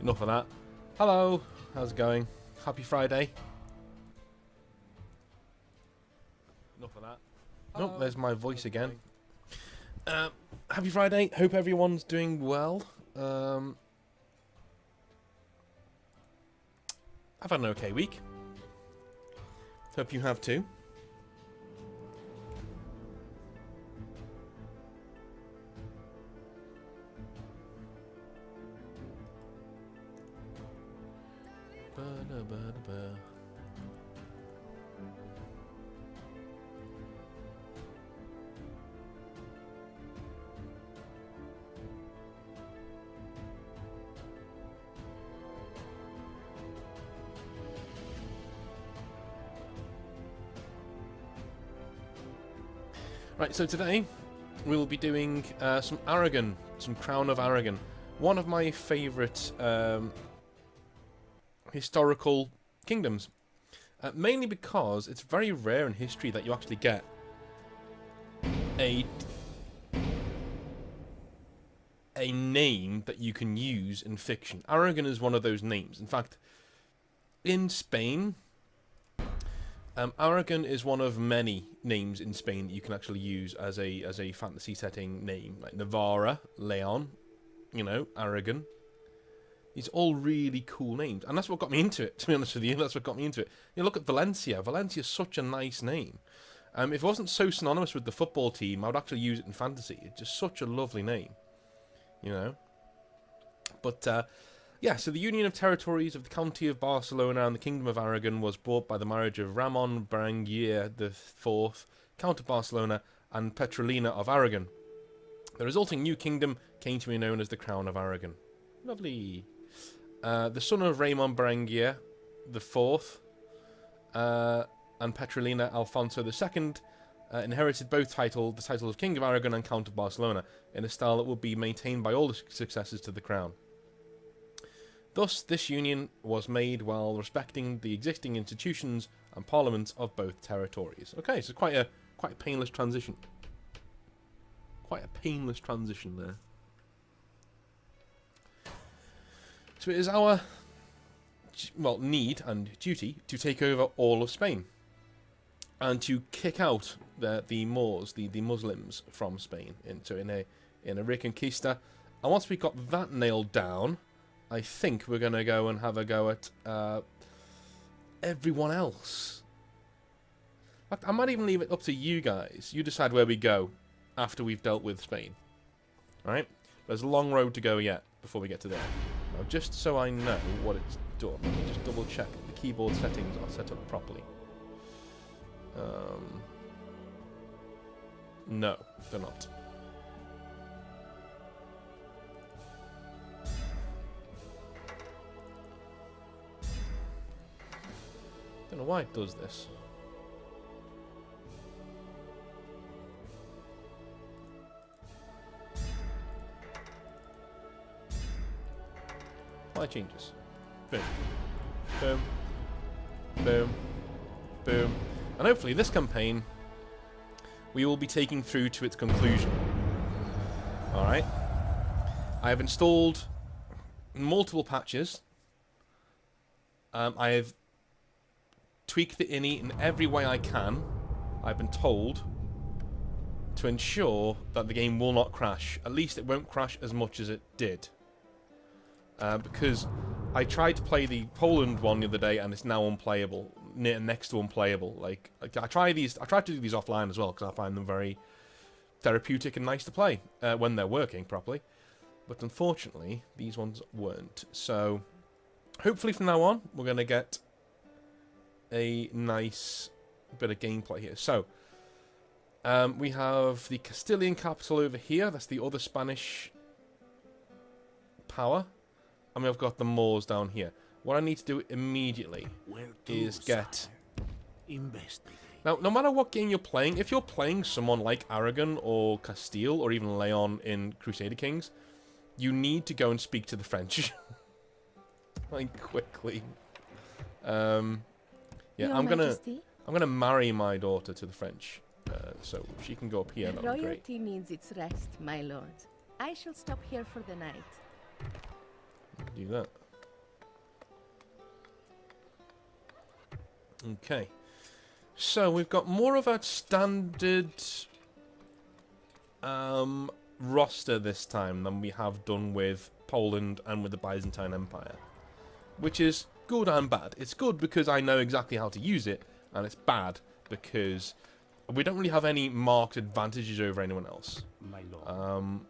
enough of that. Hello, how's it going? Happy Friday. Enough of that. Nope, there's my voice again. Happy Friday. Hope everyone's doing well. I've had an okay week. Hope you have too. Right, so today we'll be doing some Aragon, some Crown of Aragon. One of my favourite historical kingdoms. Mainly because it's very rare in history that you actually get a name that you can use in fiction. Aragon is one of those names. In fact, in Spain, Aragon is one of many names in Spain that you can actually use as a fantasy setting name, like Navarra, Leon, you know, Aragon. These are all really cool names, and that's what got me into it. To be honest with you, that's what got me into it. You look at Valencia. Valencia is such a nice name. If it wasn't so synonymous with the football team, I would actually use it in fantasy. It's just such a lovely name, you know. But yeah, so the union of territories of the County of Barcelona and the Kingdom of Aragon was brought by the marriage of Ramon Berenguer IV, Count of Barcelona, and Petrolina of Aragon. The resulting new kingdom came to be known as the Crown of Aragon. Lovely. The son of Ramon Berenguer IV and Petrolina Alfonso II inherited both the title of King of Aragon and Count of Barcelona, in a style that would be maintained by all the successors to the crown. Thus, this union was made while respecting the existing institutions and parliaments of both territories. Okay, so quite a painless transition. Quite a painless transition there. So it is our, well, need and duty to take over all of Spain and to kick out the Moors, the Muslims from Spain into in a reconquista. And once we've got that nailed down, I think we're going to go and have a go at everyone else. In fact, I might even leave it up to you guys. You decide where we go after we've dealt with Spain. Alright? There's a long road to go yet before we get to there. Now, just so I know what it's done, let me just double check that the keyboard settings are set up properly. No, they're not. Don't know why it does this. Why changes? Boom. Boom. Boom. Boom. And hopefully this campaign we will be taking through to its conclusion. Alright. I have installed multiple patches. I have tweak the INI in every way I can, I've been told, to ensure that the game will not crash. At least it won't crash as much as it did. Because I tried to play the Poland one the other day and it's now unplayable, next to unplayable. Like I try to do these offline as well because I find them very therapeutic and nice to play when they're working properly. But unfortunately, these ones weren't. So hopefully from now on, we're going to get a nice bit of gameplay here. So, we have the Castilian capital over here. That's the other Spanish power. And we've got the Moors down here. What I need to do immediately is get... Now, no matter what game you're playing, if you're playing someone like Aragon or Castile or even Leon in Crusader Kings, you need to go and speak to the French. Like, quickly. Yeah, I'm gonna marry my daughter to the French, so she can go up here. That would be great. Royalty means its rest, my lord. I shall stop here for the night. Do that. Okay. So we've got more of a standard roster this time than we have done with Poland and with the Byzantine Empire, which is good and bad. It's good because I know exactly how to use it, and it's bad because we don't really have any marked advantages over anyone else. My lord.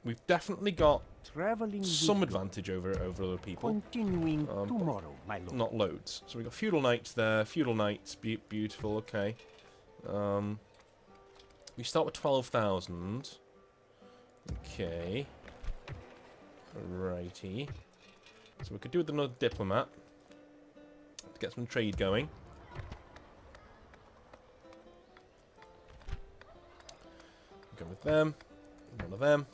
We've definitely got Traveling some with advantage over other people. continuing tomorrow, my lord. Not loads. So we've got feudal knights there. Feudal knights, beautiful. Okay. We start with 12,000. Okay. Righty. So we could do with another diplomat to get some trade going. Go with them. One of them.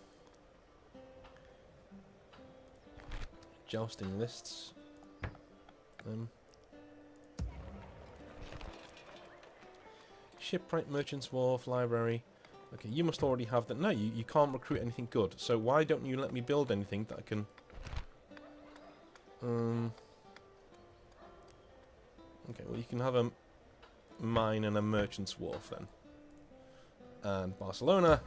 Jousting lists. Shipwright, Merchant's Wharf, Library. Okay, you must already have that. No, you can't recruit anything good. So why don't you let me build anything that I can... Okay, well you can have a mine and a Merchant's Wharf then. And Barcelona,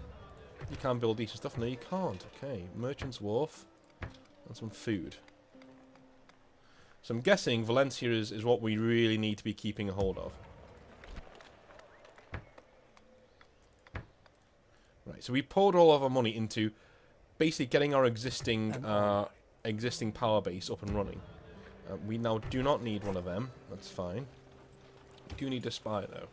you can build decent stuff. No, you can't. Okay, Merchant's Wharf and some food. So I'm guessing Valencia is what we really need to be keeping a hold of. Right, so we poured all of our money into basically getting our existing power base up and running. We now do not need one of them. That's fine. We do need a spy though.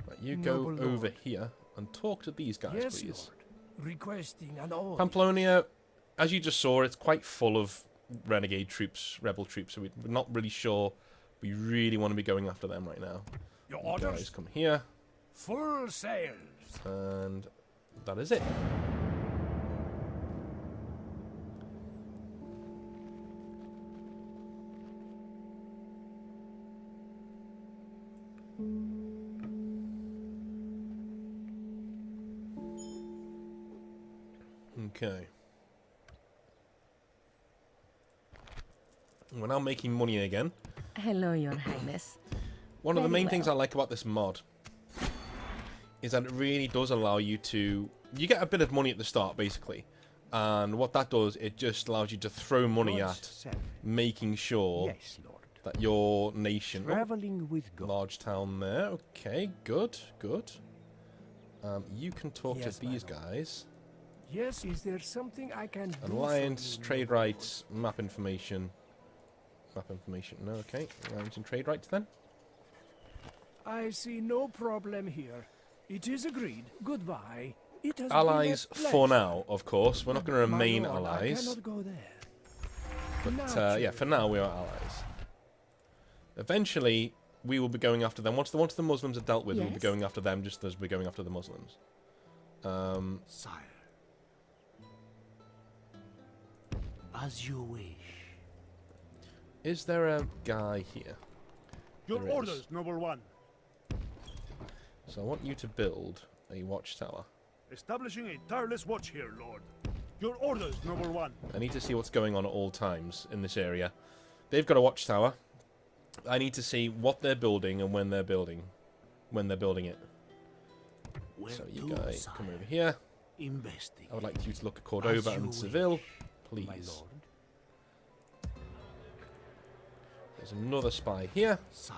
Right, you go over here and talk to these guys, Yes, please. Lord. Requesting an order. Pamplonia, as you just saw, it's quite full of renegade troops, rebel troops, so we're not really sure we really want to be going after them right now. Your You orders? guys come here, Full sails. and that is it. Okay. We're now making money again. Hello, Your Highness. One of the Very main things I well. like about this mod is that it really does allow you to... You get a bit of money at the start, basically. And what that does, it just allows you to throw money God's at servant. making sure Yes, Lord. that your nation... Oh, Traveling with God. large town there. Okay, good, good. You can talk Yes, to my these lord. guys. Yes, is there something I can do? Alliance, for you, trade Lord? rights, map information. Map information, no, okay. Alliance and trade rights then. I see no problem here. It is agreed. Goodbye. It has Allies been a for pleasure. now, of course. We're not going to My remain lord, I allies. cannot go there. But yeah, for now we are allies. Eventually, we will be going after them. Once the Muslims are dealt with, we'll be Yes? going after them just as we're going after the Muslims. Sire. As you wish. Is there a guy here? Your There is. orders, noble one. So I want you to build a watchtower. Establishing a tireless watch here, Lord. Your orders, noble one. I need to see what's going on at all times in this area. They've got a watchtower. I need to see what they're building and when they're building it. Where So you to, guys sire? come over here. Investigate. I would like you to look at Cordoba As you and wish, Seville, my please. lord. There's another spy here. Sire.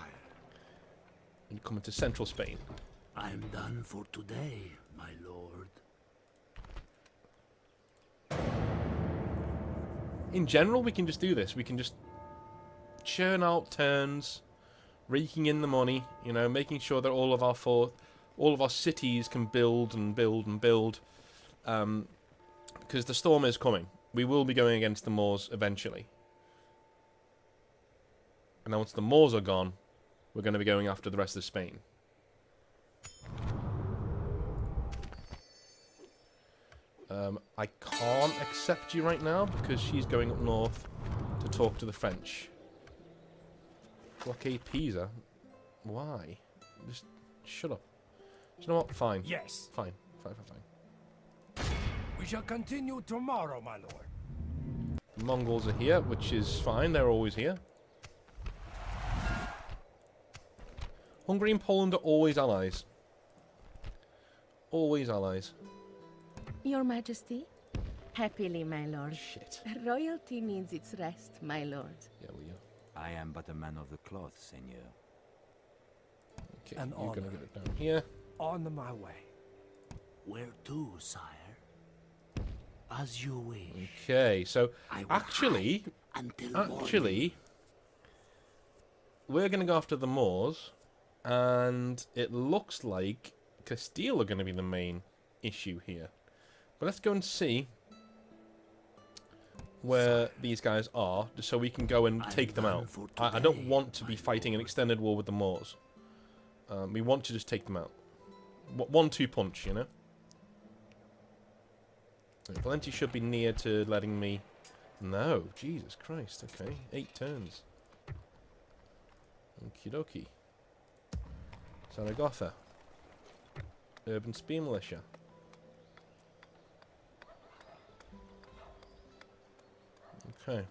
And you come into central Spain. I am done for today, my lord. In general, we can just do this. We can just churn out turns, raking in the money, you know, making sure that all of our cities can build and build and build. Because the storm is coming. We will be going against the Moors eventually. And then once the Moors are gone, we're going to be going after the rest of Spain. I can't accept you right now because she's going up north to talk to the French. Blockade Pisa? Why? Just shut up. Do you know what? Fine. Yes. Fine. We shall continue tomorrow, my lord. The Mongols are here, which is fine. They're always here. Hungary and Poland are always allies. Always allies. Your Majesty? Happily, my lord. Shit. Royalty needs its rest, my lord. Yeah, well, yeah. I am but a man of the cloth, Seigneur. Okay, An you're gonna honor. get it down here. On my way. Where to, sire? As you wish. Okay, so I will actually, hide until morning. we're gonna go after the Moors, and it looks like Castile are gonna be the main issue here. But let's go and see where these guys are, just so we can go and take them out. I don't want to be fighting an extended war with the Moors. We want to just take them out. 1-2 punch, you know? Valenti should be near to letting me... No, Jesus Christ, okay. 8 turns. Okie dokie. Zaragoza. Urban Spear Militia. Okay.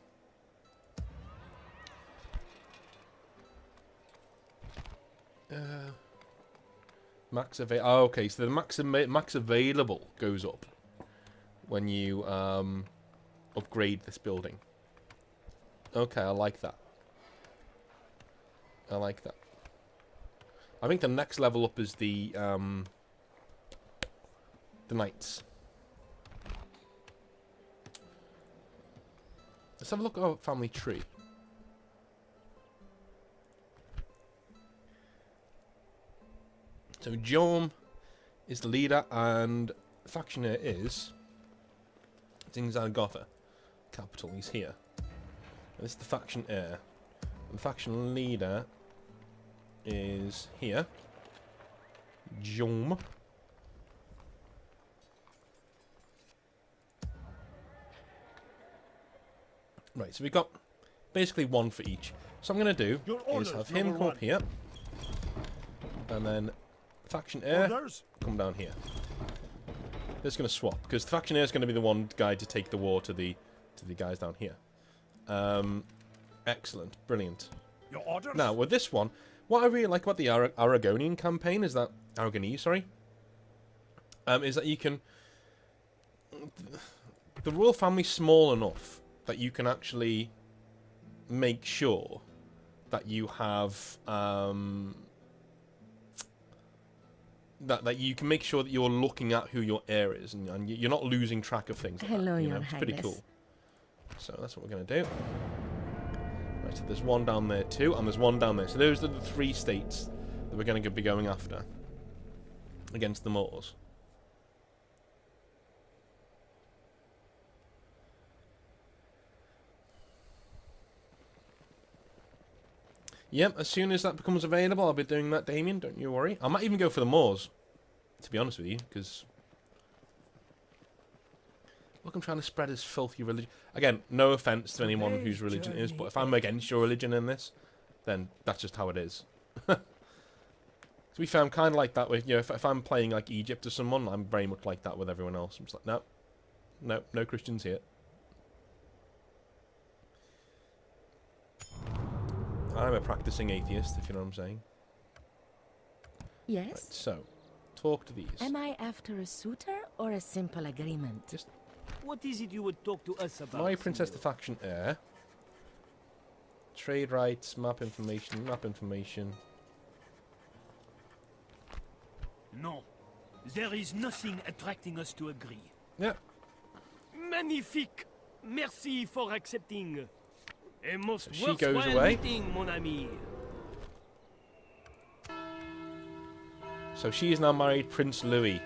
Max avail. Oh, okay, so the max available goes up when you upgrade this building. Okay, I like that. I like that. I think the next level up is the knights. Let's have a look at our family tree. So Jom is the leader, and the factioner is Zaragoza, capital. He's here. And this is the faction heir. And the faction leader is here. Jom. Right, so we've got basically one for each. So I'm going to do Your is orders, have him number come one. up here. And then faction heir Orders? come down here. They're just going to swap, because the faction heir is going to be the one guy to take the war to the guys down here. Excellent, brilliant. Your orders? Now with this one, what I really like about the Aragonian campaign is that Aragonese, sorry, is that you can. The royal family's small enough that you can actually make sure that you have that you can make sure that you're looking at who your heir is, and you're not losing track of things. Like Hello, that, you Your know? It's pretty Highness. cool. So that's what we're going to do. Right, so there's one down there too, and there's one down there. So those are the 3 states that we're going to be going after against the Moors. Yep, as soon as that becomes available, I'll be doing that, Damien. Don't you worry. I might even go for the Moors, to be honest with you, because... Look, I'm trying to spread his filthy religion. Again, no offense to anyone whose religion it is, but if I'm against your religion in this, then that's just how it is. To be fair, I'm kind of like that with, you know, if I'm playing like Egypt or someone, I'm very much like that with everyone else. I'm just like, no Christians here. I'm a practicing atheist, if you know what I'm saying. Yes? Right, so, talk to these. Am I after a suitor or a simple agreement? Just What is it you would talk to us about? my princess, the Senor? faction heir. Trade rights, map information, map information. No. There is nothing attracting us to agree. Yeah, Magnifique! Merci for accepting. A most So she goes worthwhile away. meeting, mon ami. so she is now married Prince Louis.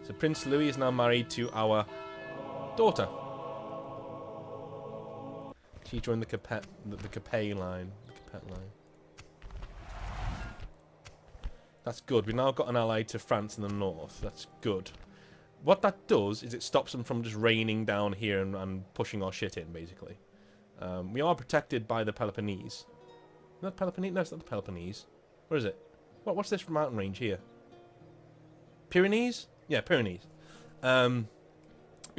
So Prince Louis is now married to our daughter. She joined the Capet line. The Capet line. That's good. We've now got an ally to France in the north. That's good. What that does is it stops them from just raining down here and pushing our shit in, basically. We are protected by the Peloponnese. Not Peloponnese? No, it's not the Peloponnese. Where is it? What's this mountain range here? Pyrenees? Yeah, Pyrenees. We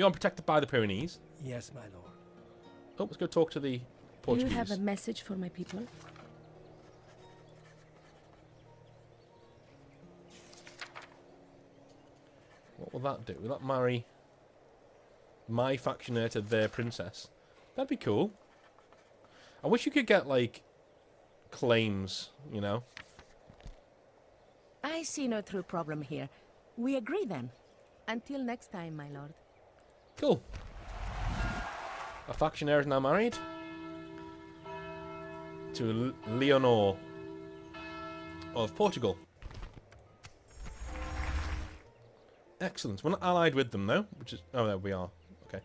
are protected by the Pyrenees. Yes, my lord. Oh, let's go talk to the Do you Portuguese. have a message for my people? What will that do? Will that marry my factioner to their princess? That'd be cool. I wish you could get, like, claims, you know? I see no true problem here. We agree then. Until next time, my lord. Cool. Our factioner is now married to Leonor of Portugal. Excellent. We're not allied with them, though, which is... Oh, there we are. Okay.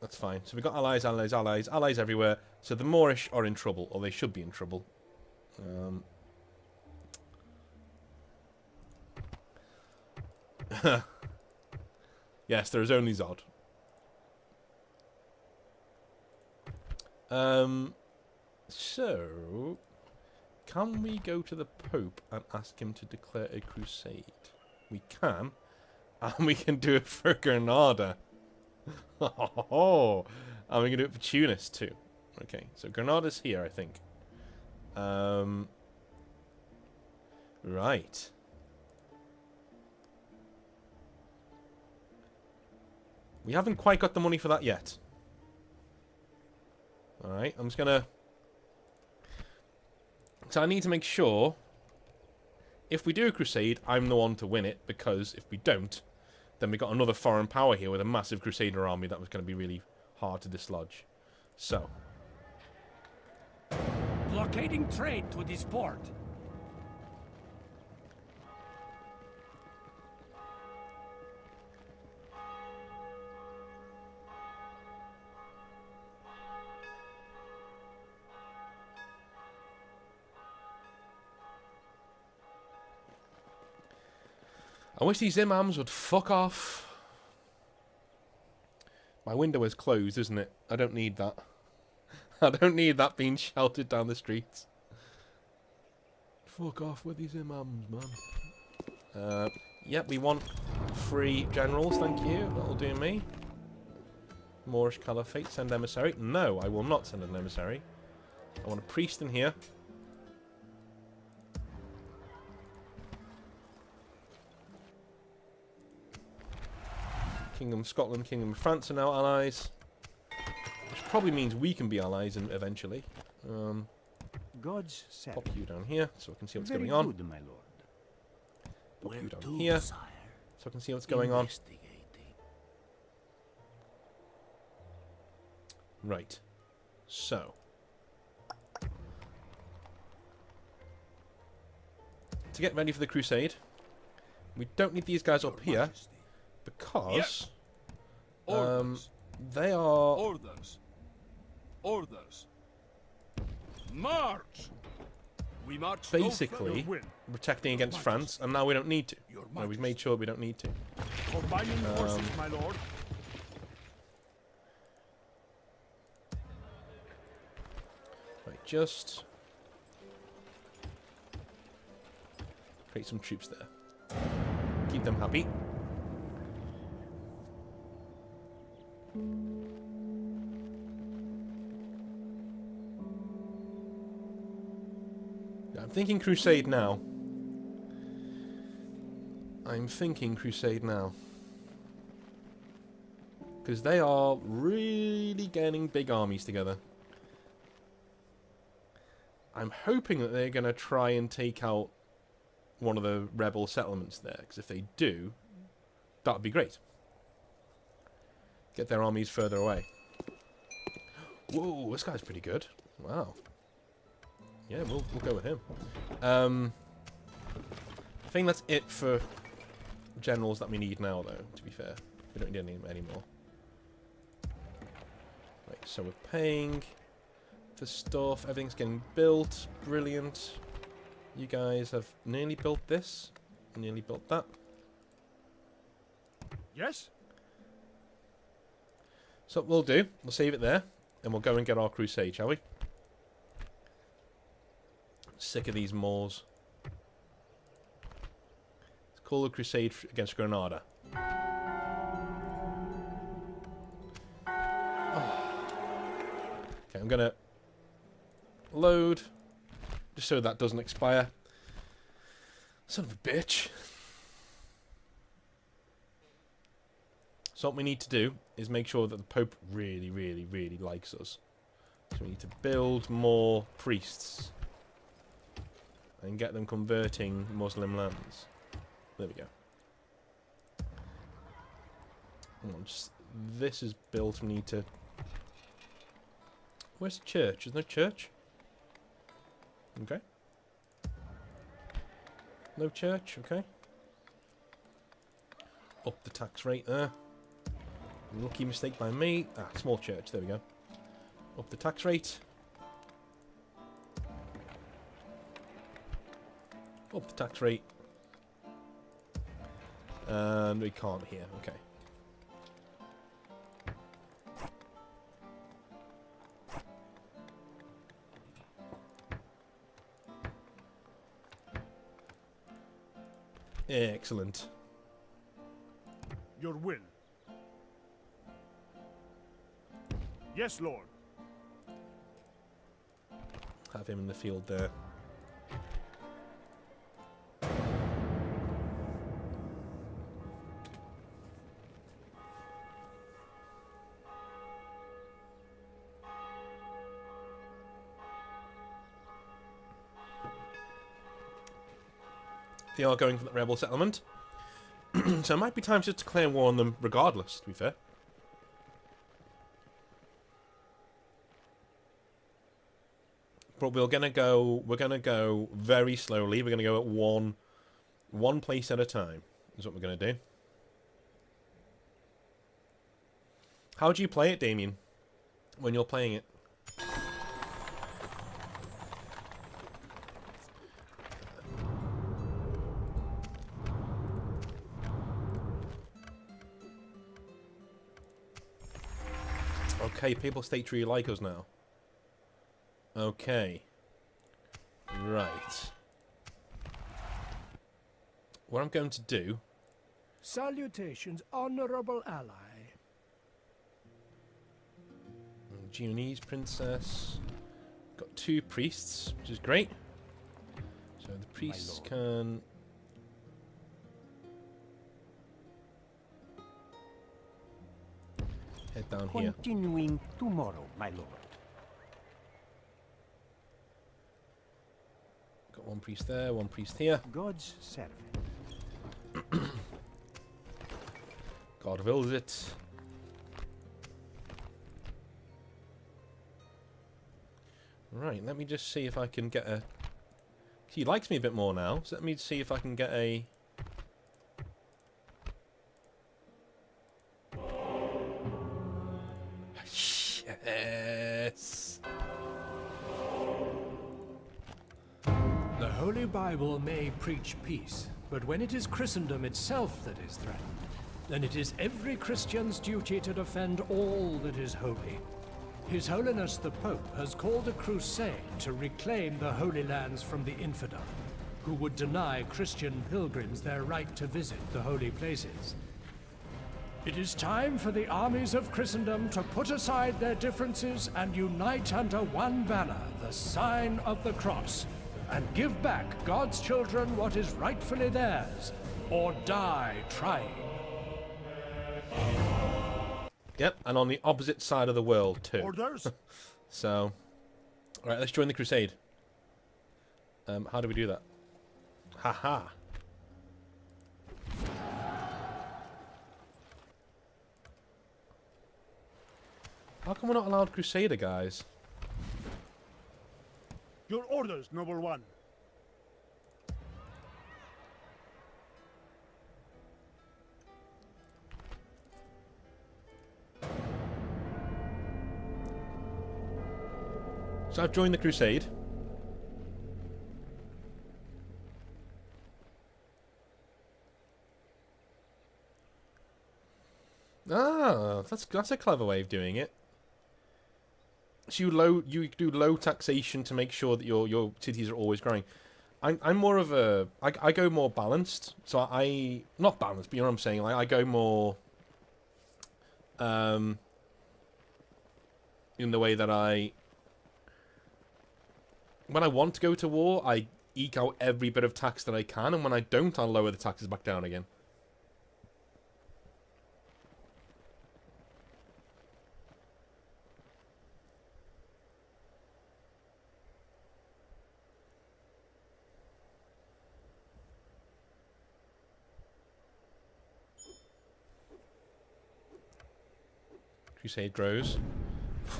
That's fine. So we've got allies, allies, allies, allies everywhere. So the Moorish are in trouble, or they should be in trouble. Yes, there is only Zod. So... Can we go to the Pope and ask him to declare a crusade? We can. And we can do it for Granada. Oh, and we can do it for Tunis too. Okay, so Granada's here, I think. Right. We haven't quite got the money for that yet. Alright, I'm just gonna... So I need to make sure, if we do a crusade, I'm the one to win it, because if we don't, then we've got another foreign power here with a massive crusader army that was going to be really hard to dislodge. So. Blockading trade to this port. I wish these imams would fuck off. My window is closed, isn't it? I don't need that. I don't need that being shouted down the streets. Fuck off with these imams, man. Yep, we want free generals, thank you. That'll do me. Moorish Caliphate, send emissary. No, I will not send an emissary. I want a priest in here. Kingdom of Scotland, Kingdom of France are now allies. Which probably means we can be allies eventually. God's sake. Pop you down here so I can see what's Very going on. good, my lord. Pop Where you down to, here sire? so I can see what's going on. Investigating. Right. So. To get ready for the crusade, we don't need these guys up here because they are Orders. Orders. March. We march basically Will. protecting against France, and now we don't need to. Your No, we've made sure we don't need to. Combining forces, my lord. Right, just create some troops there. Keep them happy. I'm thinking crusade now. I'm thinking crusade now. Because they are really getting big armies together. I'm hoping that they're going to try and take out one of the rebel settlements there. Because if they do, that would be great. Get their armies further away. Whoa, this guy's pretty good. Wow. Yeah, we'll go with him. I think that's it for generals that we need now, though, to be fair. We don't need any anymore. Right, so we're paying for stuff. Everything's getting built. Brilliant. You guys have nearly built this. Nearly built that. Yes? So what we'll do, we'll save it there, and we'll go and get our crusade, shall we? Sick of these Moors. Let's call a crusade against Granada. Oh. Okay, I'm gonna load, just so that doesn't expire. Son of a bitch. So what we need to do is make sure that the Pope really, really, really likes us. So we need to build more priests and get them converting Muslim lands. There we go. Once this is built, we need to... Where's the church? Is there a church? Okay. No church, okay. Up the tax rate there. Lucky mistake by me. Ah, small church, there we go. Up the tax rate. Up the tax rate. And we can't here, okay. Excellent. Your will. Yes, Lord. Have him in the field there. They are going for the rebel settlement. So it might be time to declare war on them regardless, to be fair. But we're gonna go very slowly. We're gonna go at one place at a time, is what we're gonna do. How do you play it, Damien? When you're playing it? Okay, people state really like us now. Okay. Right. What I'm going to do... Salutations, honorable ally. Geonese princess. Got 2 priests, which is great. So the priests can... head down here. Continuing tomorrow, my lord. Got 1 priest there, 1 priest here. God's servant. God wills it. Right, let me just see if I can get a... He likes me a bit more now, so let me see if I can get a... Yes! The Holy Bible may preach peace, but when it is Christendom itself that is threatened, then it is every Christian's duty to defend all that is holy. His Holiness the Pope has called a crusade to reclaim the Holy Lands from the infidel, who would deny Christian pilgrims their right to visit the holy places. It is time for the armies of Christendom to put aside their differences and unite under one banner, the sign of the cross, and give back God's children what is rightfully theirs, or die trying. Yep, and on the opposite side of the world too. Orders? So, alright, let's join the Crusade. How do we do that? Haha. How come we're not allowed Crusader, guys? Your orders, noble one. So I've joined the Crusade. Ah, that's a clever way of doing it. So you do low taxation to make sure that your cities are always growing. I'm more of a I go more balanced. So I not balanced, but you know what I'm saying. Like I go more in the way that when I want to go to war, I eke out every bit of tax that I can, and when I don't, I'll lower the taxes back down again. Crusade grows.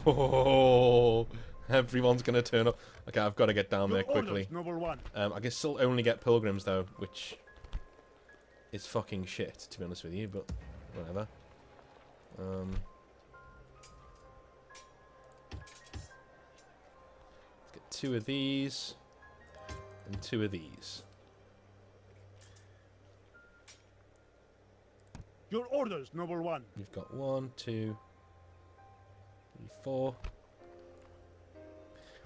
Oh, everyone's gonna turn up. Okay, I've got to get down there quickly. Noble one. I can still only get pilgrims though, which is fucking shit, to be honest with you. But whatever. Let's get 2 of these and 2 of these. Your orders, noble one. You've got 1, 2, 3, 4.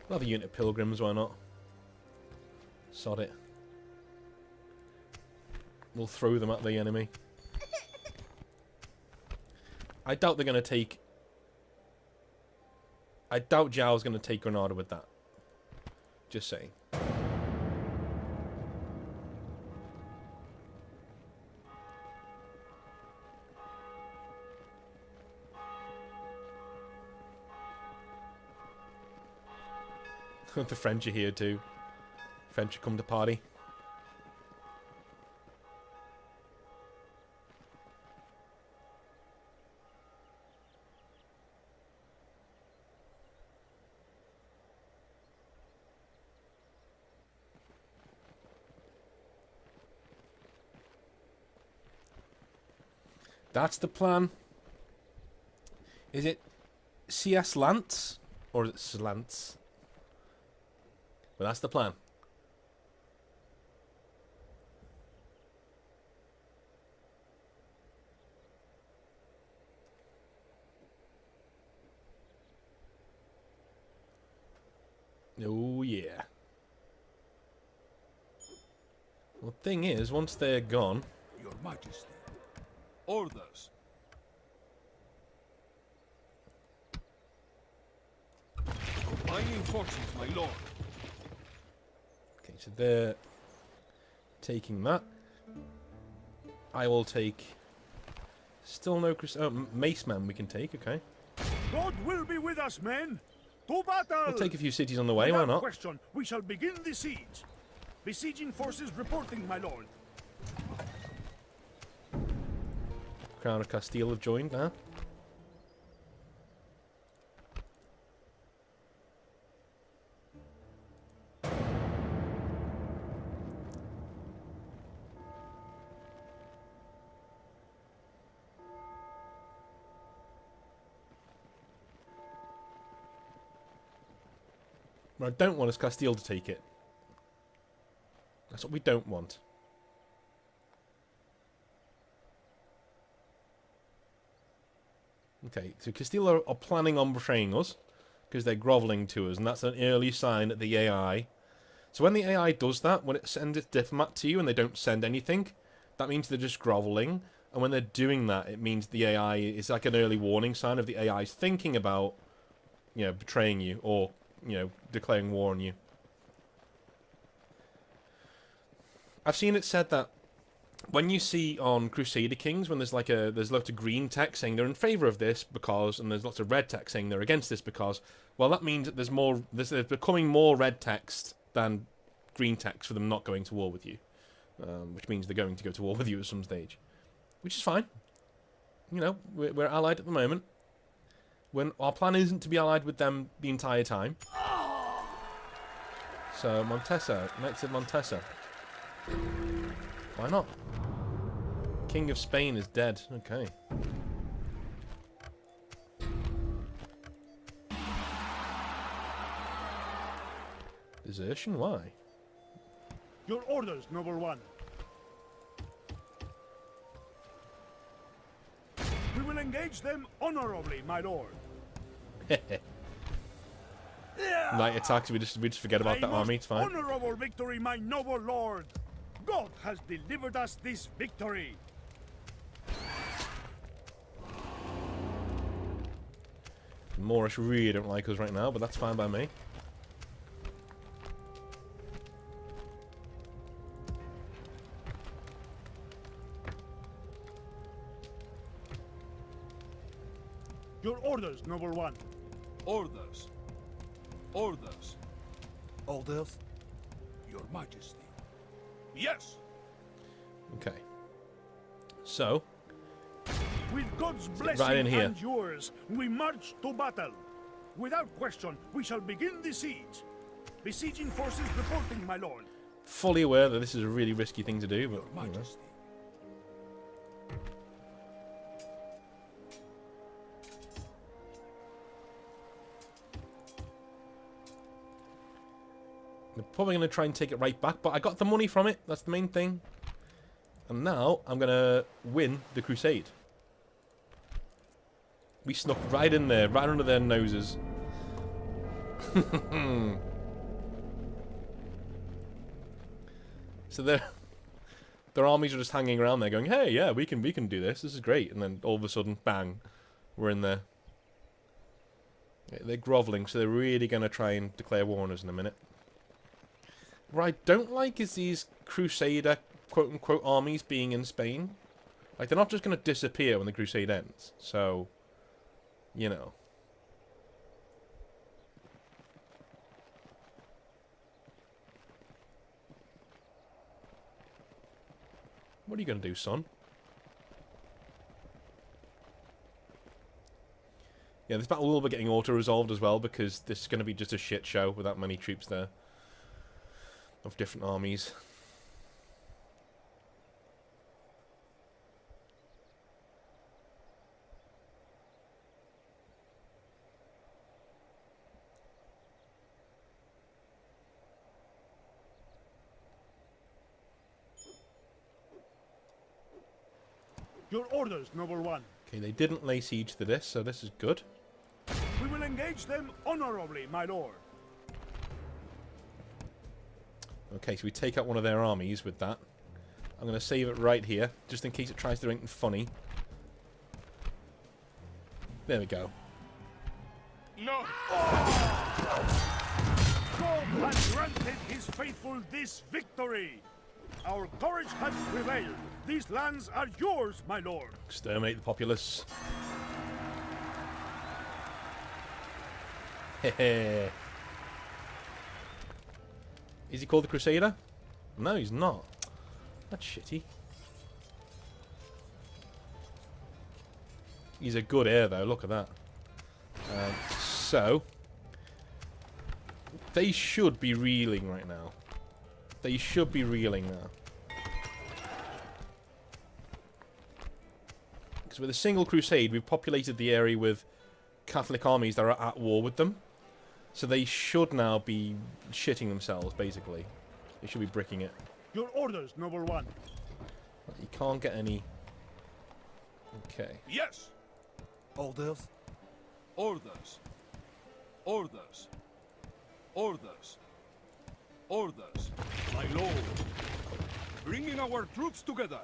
We'll have a unit of pilgrims, why not? Sod it. We'll throw them at the enemy. I doubt they're going to take... I doubt Zhao's going to take Granada with that. Just saying. The French are here too. French come to party. That's the plan. Is it CS Lance? Or is it Slants? But that's the plan. Oh yeah. Well, the thing is, once they're gone... Your Majesty. Orders. Combining forces, my lord. Okay, so they're taking that. I will take... Still no... Mace Man we can take, okay. God will be with us, men. To battle! We'll take a few cities on the way, why Without not? question, we shall begin the siege. Besieging forces reporting, my lord. Crown of Castile have joined now. What I don't want is Castile to take it. That's what we don't want. Okay, so Castile are planning on betraying us because they're groveling to us, and that's an early sign that the AI... So when the AI does that, when it sends its diplomat to you and they don't send anything, that means they're just groveling. And when they're doing that, it means the AI is like an early warning sign of the AI's thinking about, you know, betraying you or, you know, declaring war on you. I've seen it said that when you see on Crusader Kings, when there's lots of green text saying they're in favour of this because, and there's lots of red text saying they're against this because, well, that means that there's becoming more red text than green text for them not going to war with you, which means they're going to go to war with you at some stage, which is fine. You know, we're allied at the moment. When our plan isn't to be allied with them the entire time. So Montesa, Knights of Montesa. Why not? King of Spain is dead. Okay. Desertion? Why? Your orders, noble one. We will engage them honorably, my lord. Night attacks, we just forget about that army, it's fine. Honorable victory, my noble lord. God has delivered us this victory. The Moorish really don't like us right now, but that's fine by me. Your orders, noble one. Orders. Orders. Orders? Your Majesty. Yes. Okay. So, With God's Right blessing in here. and yours, we march to battle. Without question, we shall begin the siege. Besieging forces reporting, my lord. Fully aware that this is a really risky thing to do, but Your you know. Majesty. They're probably going to try and take it right back, but I got the money from it. That's the main thing. And now I'm going to win the Crusade. We snuck right in there, right under their noses. So their armies are just hanging around there going, hey, yeah, we can do this. This is great. And then all of a sudden, bang, we're in there. Yeah, they're groveling, so they're really going to try and declare war on us in a minute. What I don't like is these Crusader quote-unquote armies being in Spain. Like, they're not just going to disappear when the Crusade ends. So, you know. What are you going to do, son? Yeah, this battle will be getting auto-resolved as well, because this is going to be just a shit show with that many troops there. Of different armies. Your orders, noble one. Okay, they didn't lay siege to this, so this is good. We will engage them honorably, my lord. Okay, so we take out one of their armies with that. I'm going to save it right here, just in case it tries to do anything funny. There we go. No! God has granted his faithful this victory. Our courage has prevailed. These lands are yours, my lord. Exterminate the populace. Hehe. Is he called the Crusader? No, he's not. That's shitty. He's a good heir, though. Look at that. So, they should be reeling right now. They should be reeling now. Because with a single crusade, we've populated the area with Catholic armies that are at war with them. So they should now be shitting themselves, basically. They should be bricking it. Your orders, noble one. You can't get any... Okay. Yes. Orders? Orders. Orders. Orders. Orders. My lord. Bringing our troops together.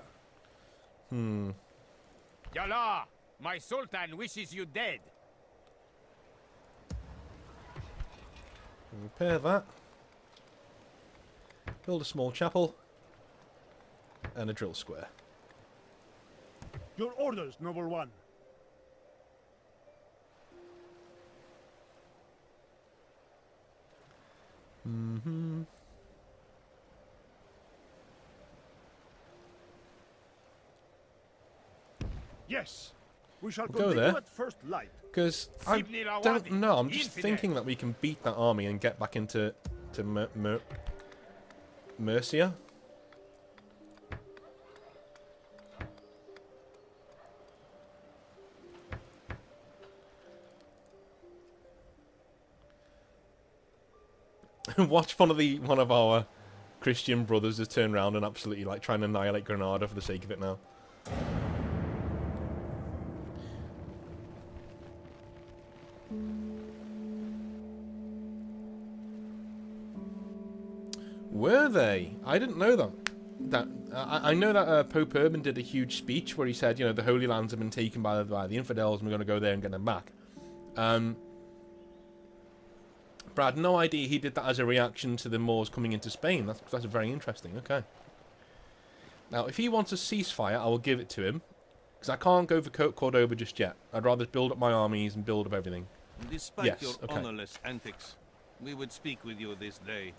Yalla! My sultan wishes you dead. Repair that. Build a small chapel. And a drill square. Your orders, noble one. Mm-hmm. Yes. We shall We'll go continue there. at first light. Because I don't know. I'm just thinking that we can beat that army and get back into Mercia. Watch one of our Christian brothers just turn around and absolutely like try and annihilate Granada for the sake of it now. Were they? I didn't know that. I know that Pope Urban did a huge speech where he said, you know, the Holy Lands have been taken by the infidels and we're going to go there and get them back. But I had no idea he did that as a reaction to the Moors coming into Spain. That's very interesting. Okay. Now, if he wants a ceasefire, I will give it to him. Because I can't go for Cordoba just yet. I'd rather build up my armies and build up everything. Despite Yes, your okay. honorless antics, we would speak with you this day.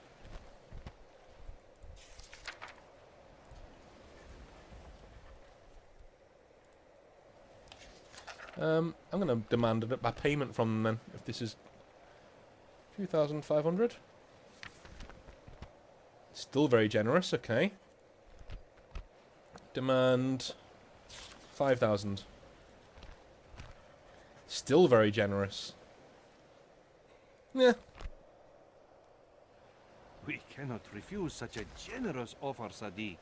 I'm going to demand a payment from them then, if this is 2,500. Still very generous, okay. Demand 5,000. Still very generous. Yeah. We cannot refuse such a generous offer, Sadiq.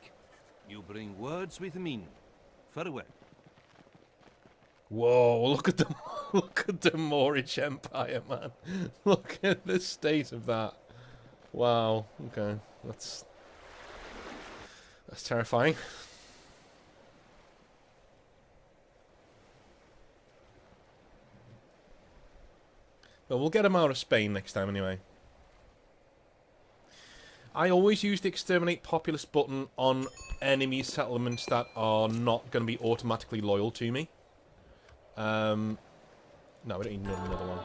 You bring words with meaning. Farewell. Whoa, look at the look at the Moorish Empire, man. Look at the state of that. Wow, okay. That's terrifying. But we'll get him out of Spain next time anyway. I always use the exterminate populace button on enemy settlements that are not going to be automatically loyal to me. No, we don't need another one.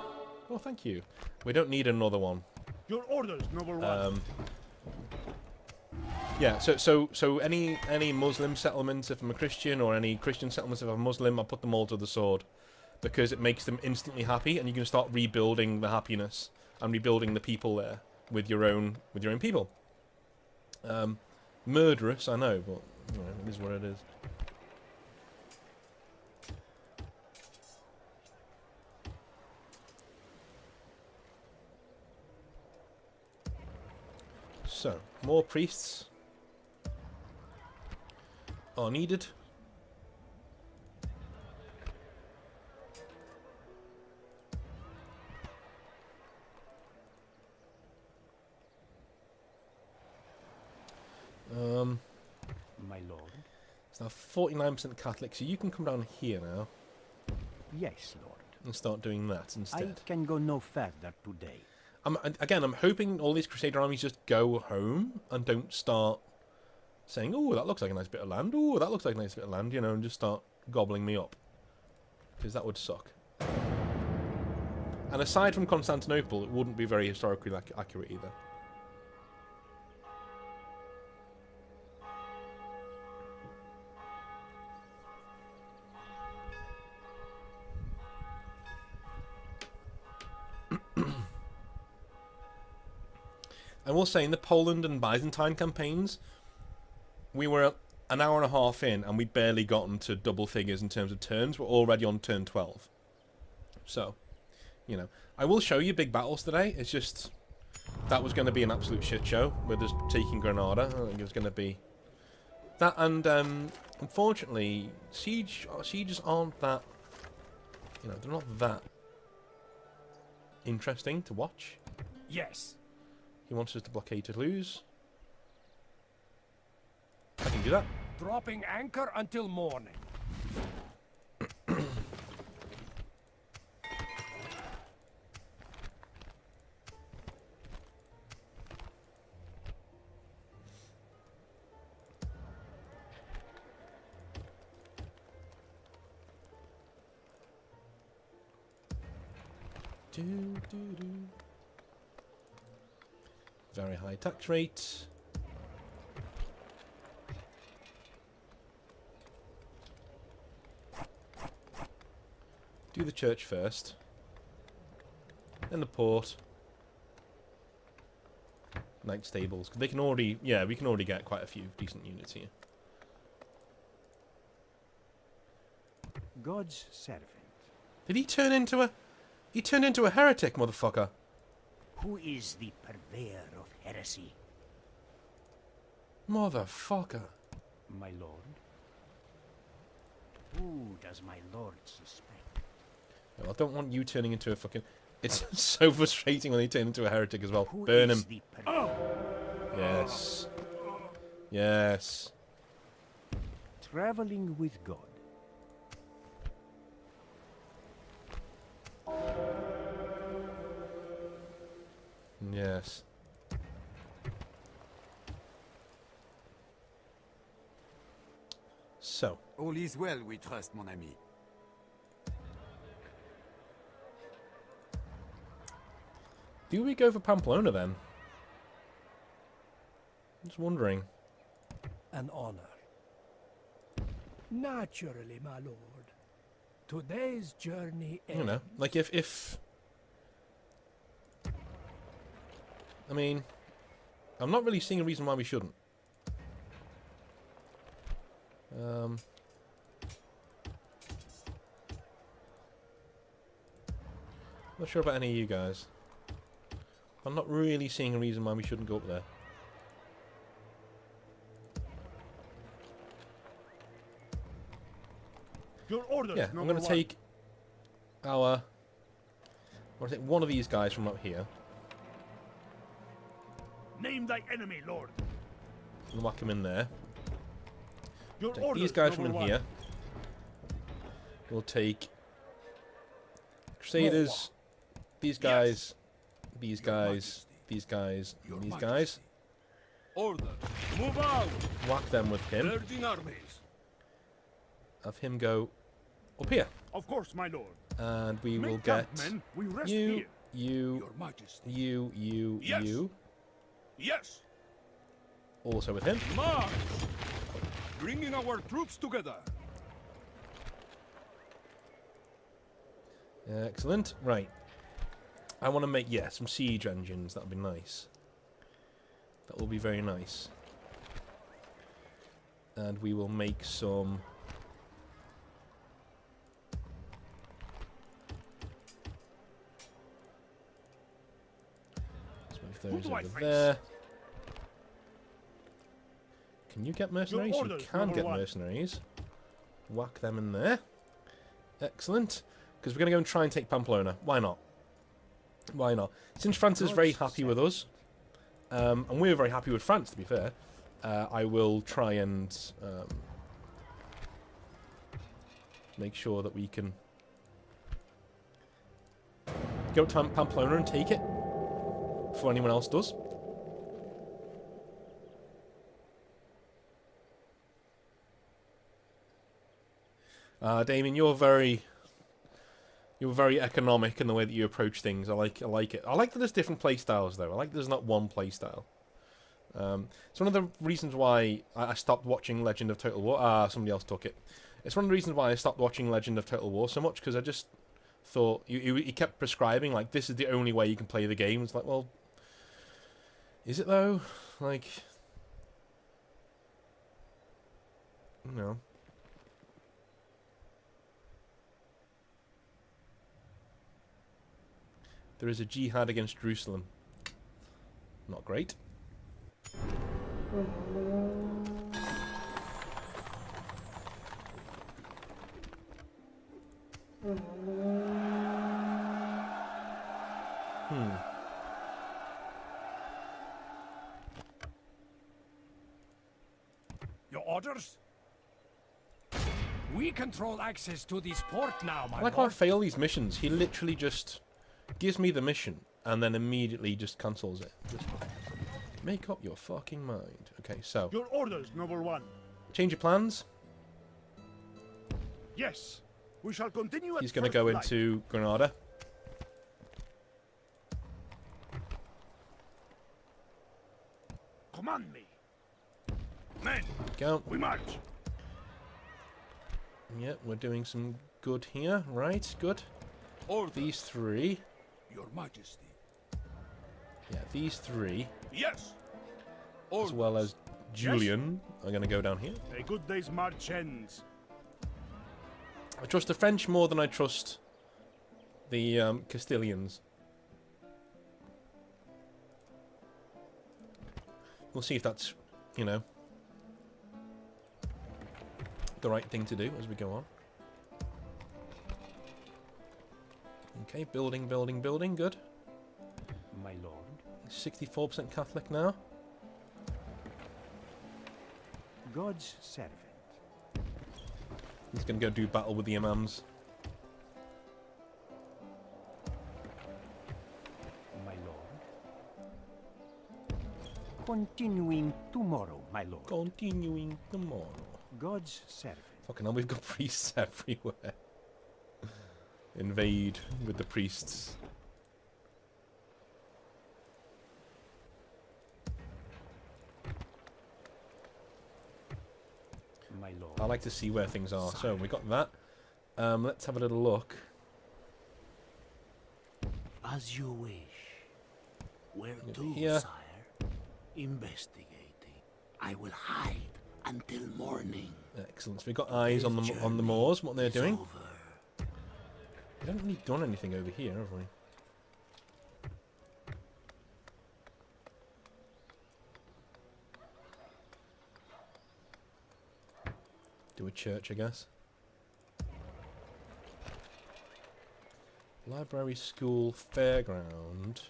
Oh, thank you. We don't need another one. Your orders, noble one. Yeah, so any Muslim settlements if I'm a Christian, or any Christian settlements if I'm a Muslim, I'll put them all to the sword. Because it makes them instantly happy, and you can start rebuilding the happiness and rebuilding the people there with your own people. Murderous, I know, but you know, it is what it is. So, more priests are needed. My lord. It's now 49% Catholic, so you can come down here now Yes, lord. and start doing that I instead. can go no further today. I'm hoping all these Crusader armies just go home and don't start saying, "Oh, that looks like a nice bit of land. Oh, that looks like a nice bit of land," you know, and just start gobbling me up. Because that would suck. And aside from Constantinople, it wouldn't be very historically accurate either. I will say, in the Poland and Byzantine campaigns, we were an hour and a half in, and we'd barely gotten to double figures in terms of turns. We're already on turn 12. So, you know, I will show you big battles today. It's just, that was going to be an absolute shit show with us taking Granada. I think it was going to be that, and unfortunately, sieges aren't that, you know, they're not that interesting to watch. Yes. He wants us to blockade Toulouse. I can do that. Dropping anchor until morning. Very high tax rate. Do the church first. Then the port. Knight stables. 'Cause they can already, yeah, we can already get quite a few decent units here. God's servant. Did he turn into a... He turned into a heretic, motherfucker. Who is the purveyor of heresy? Motherfucker. My lord. Who does my lord suspect? Well, I don't want you turning into a fucking... It's so frustrating when they turn into a heretic as well. Who Burn is him. the purveyor? Yes. Yes. Traveling with God. Yes. So. All is well, we trust, mon ami. Do we go for Pamplona then? Just wondering. An honor. Naturally, my lord. Today's journey ends. You know, like if I mean, I'm not really seeing a reason why we shouldn't. Not sure about any of you guys. I'm not really seeing a reason why we shouldn't go up there. Your orders, Yeah, I'm number going to one. take our... I'm going to take one of these guys from up here Name thy enemy, Lord. and whack him in there. Your Take orders, these guys from number in one. here. We'll take Crusaders, these guys, these guys, these guys, and these guys. Orders. Move out! Whack them with him. Surging armies. Have him go up here. Of course, my lord. And we will Make get camp, men. We rest you, here. you, Your Majesty. you, Yes. you. Yes! Also with him. March! Bringing our troops together. Excellent. Right. I want to make, yeah, some siege engines. That would be nice. That will be very nice. And we will make some... Let's move those do I over face? there. Can you get mercenaries? You orders, can number get one. mercenaries. Whack them in there. Excellent. Because we're going to go and try and take Pamplona. Why not? Why not? Since France is very happy with us, and we're very happy with France, to be fair, I will try and make sure that we can go to Pamplona and take it before anyone else does. Damien, you're very economic in the way that you approach things. I like it. I like that there's different play styles, though. I like that there's not one play style. It's one of the reasons why I stopped watching Legend of Total War. Somebody else took it. It's one of the reasons why I stopped watching Legend of Total War so much, because I just thought he kept prescribing, like, this is the only way you can play the game. It's like, well, is it though? Like, you know. There is a jihad against Jerusalem. Not great. Your orders? We control access to this port now, my I can't lord. fail these missions. He literally just gives me the mission and then immediately just cancels it. Just make up your fucking mind. Okay, so Your orders, number one. change your plans. Yes. We shall continue at He's going to first go light. into Granada. Command me. Men, Go. we march. Yeah, we're doing some good here. Right, good. Orders. These three. Your Majesty. Yeah, these three, Yes! as Orders. well as Julian, are going to go down here. A good day's march ends. I trust the French more than I trust the Castilians. We'll see if that's, you know, the right thing to do as we go on. Okay, building, building, building, good. My lord. 64% Catholic now. God's servant. He's going to go do battle with the imams. My lord. Continuing tomorrow, my lord. Continuing tomorrow. God's servant. Fucking hell, we've got priests everywhere. Invade with the priests. My lord. I like to see where things are. So we got that. Let's have a little look. As you wish. Where to, here. sire? Investigating. I will hide until morning. Excellent. So we've got eyes on the moors. What they're doing. We haven't really done anything over here, have we? Do a church, I guess. Library, school, fairground.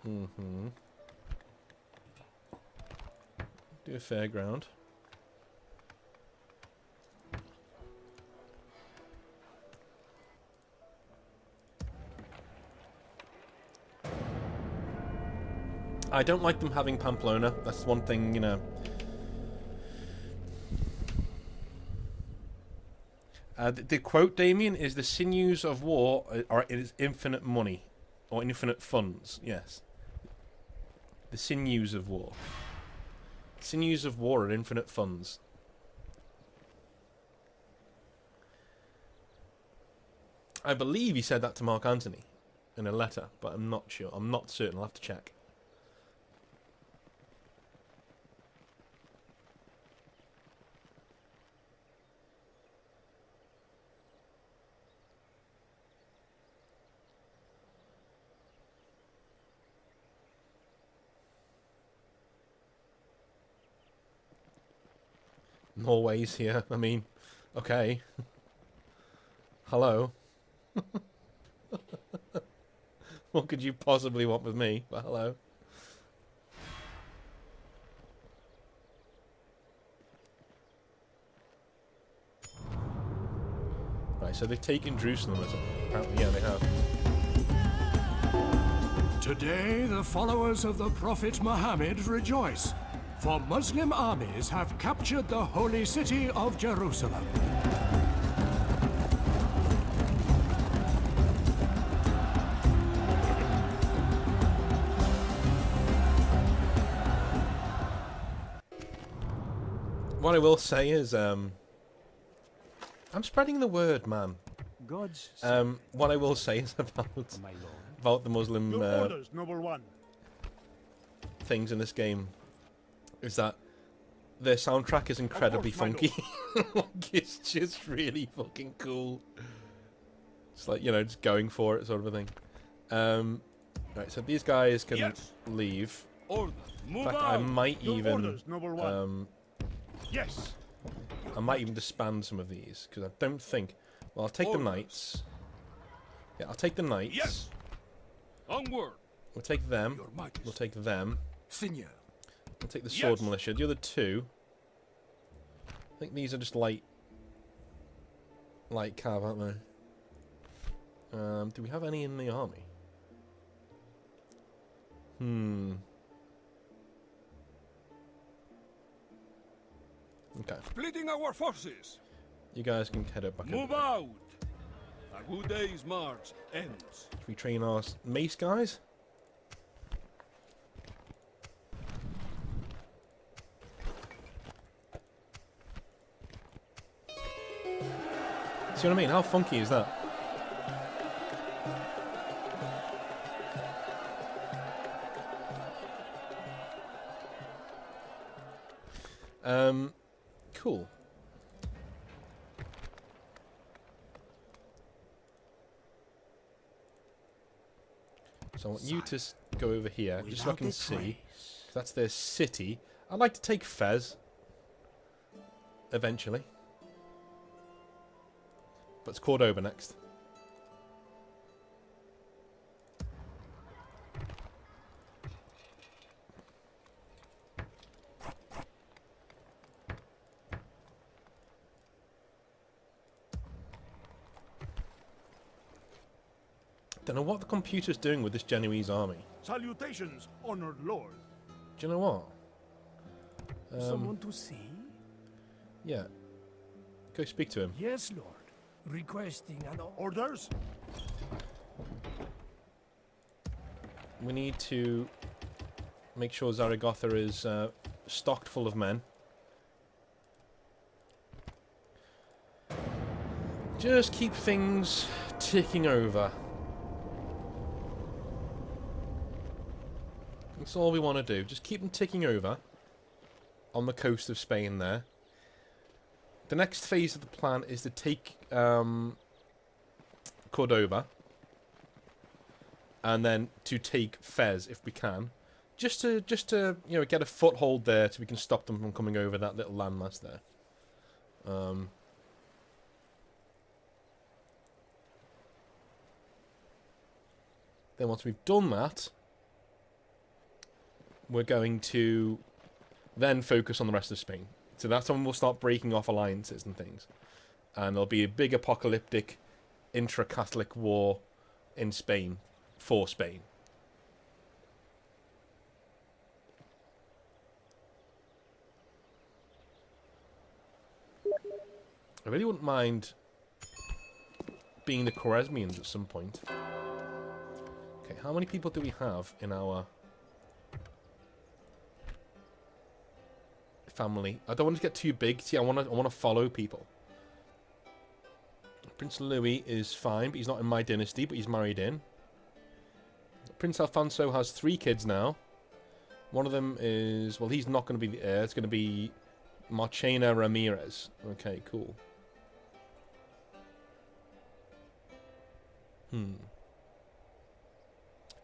Do a fairground. I don't like them having Pamplona. That's one thing, you know. The quote, Damien, is the sinews of war are is infinite money. Or infinite funds, yes. The sinews of war. Sinews of war are infinite funds. I believe he said that to Mark Antony in a letter, but I'm not sure. I'm not certain. I'll have to check. Norway's here. I mean, okay. Hello. What could you possibly want with me? But hello. Right, so they've taken Jerusalem as apparently, yeah, they have. Today, the followers of the Prophet Muhammad rejoice, for Muslim armies have captured the holy city of Jerusalem. What I will say is, I'm spreading the word, man. God's What I will say is about the Muslim Your orders, noble one. things in this game is that their soundtrack is incredibly funky. Like, it's just really fucking cool. It's like, you know, just going for it sort of a thing. Right, so these guys can leave. Order. In fact, I might even Orders, noble one. Yes. I might even disband some of these because I don't think. Well, I'll take the knights. Yeah, I'll take the knights. Yes. Onward. We'll take them. Your Majesty. We'll take them. Seigneur. We'll take the sword militia. The other two, I think these are just light cav, aren't they? Do we have any in the army? Okay. Splitting our forces. You guys can head up back. Move out. A good day's march ends. Should we train our mace guys? See what I mean? How funky is that? Cool. So I want you to go over here, just so I can see. That's their city. I'd like to take Fez. Eventually. But it's Cordoba next. Don't know what the computer's doing with this Genoese army. Salutations, honored lord. Do you know what? Someone to see? Yeah. Go speak to him. Yes, Lord. Requesting an Orders? We need to make sure Zaragoza is stocked full of men. Just keep things ticking over. That's all we want to do. Just keep them ticking over on the coast of Spain there. The next phase of the plan is to take Cordoba. And then to take Fez if we can. Just to you know, get a foothold there so we can stop them from coming over that little landmass there. Then once we've done that, we're going to then focus on the rest of Spain. So that's when we'll start breaking off alliances and things. And there'll be a big apocalyptic intra-Catholic war in Spain, for Spain. I really wouldn't mind being the Khwarezmians at some point. Okay, how many people do we have in our family? I don't want to get too big. See, I want to follow people. Prince Louis is fine, but he's not in my dynasty, but he's married in. Prince Alfonso has 3 kids now. One of them is, well, he's not going to be the heir. It's going to be Marchena Ramirez. Okay, cool.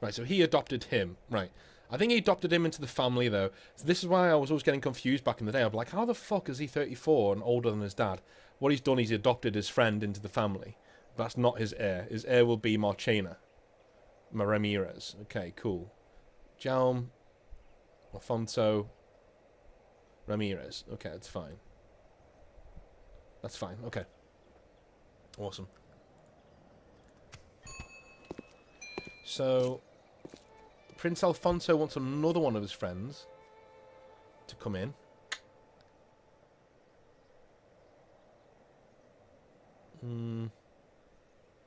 Right, so he adopted him. Right. I think he adopted him into the family, though. So this is why I was always getting confused back in the day. I'm like, how the fuck is he 34 and older than his dad? What he's done is he adopted his friend into the family. That's not his heir. His heir will be Marchena Ramirez. Okay, cool. Jaume Alfonso Ramirez. Okay, that's fine. That's fine. Okay. Awesome. So, Prince Alfonso wants another one of his friends to come in.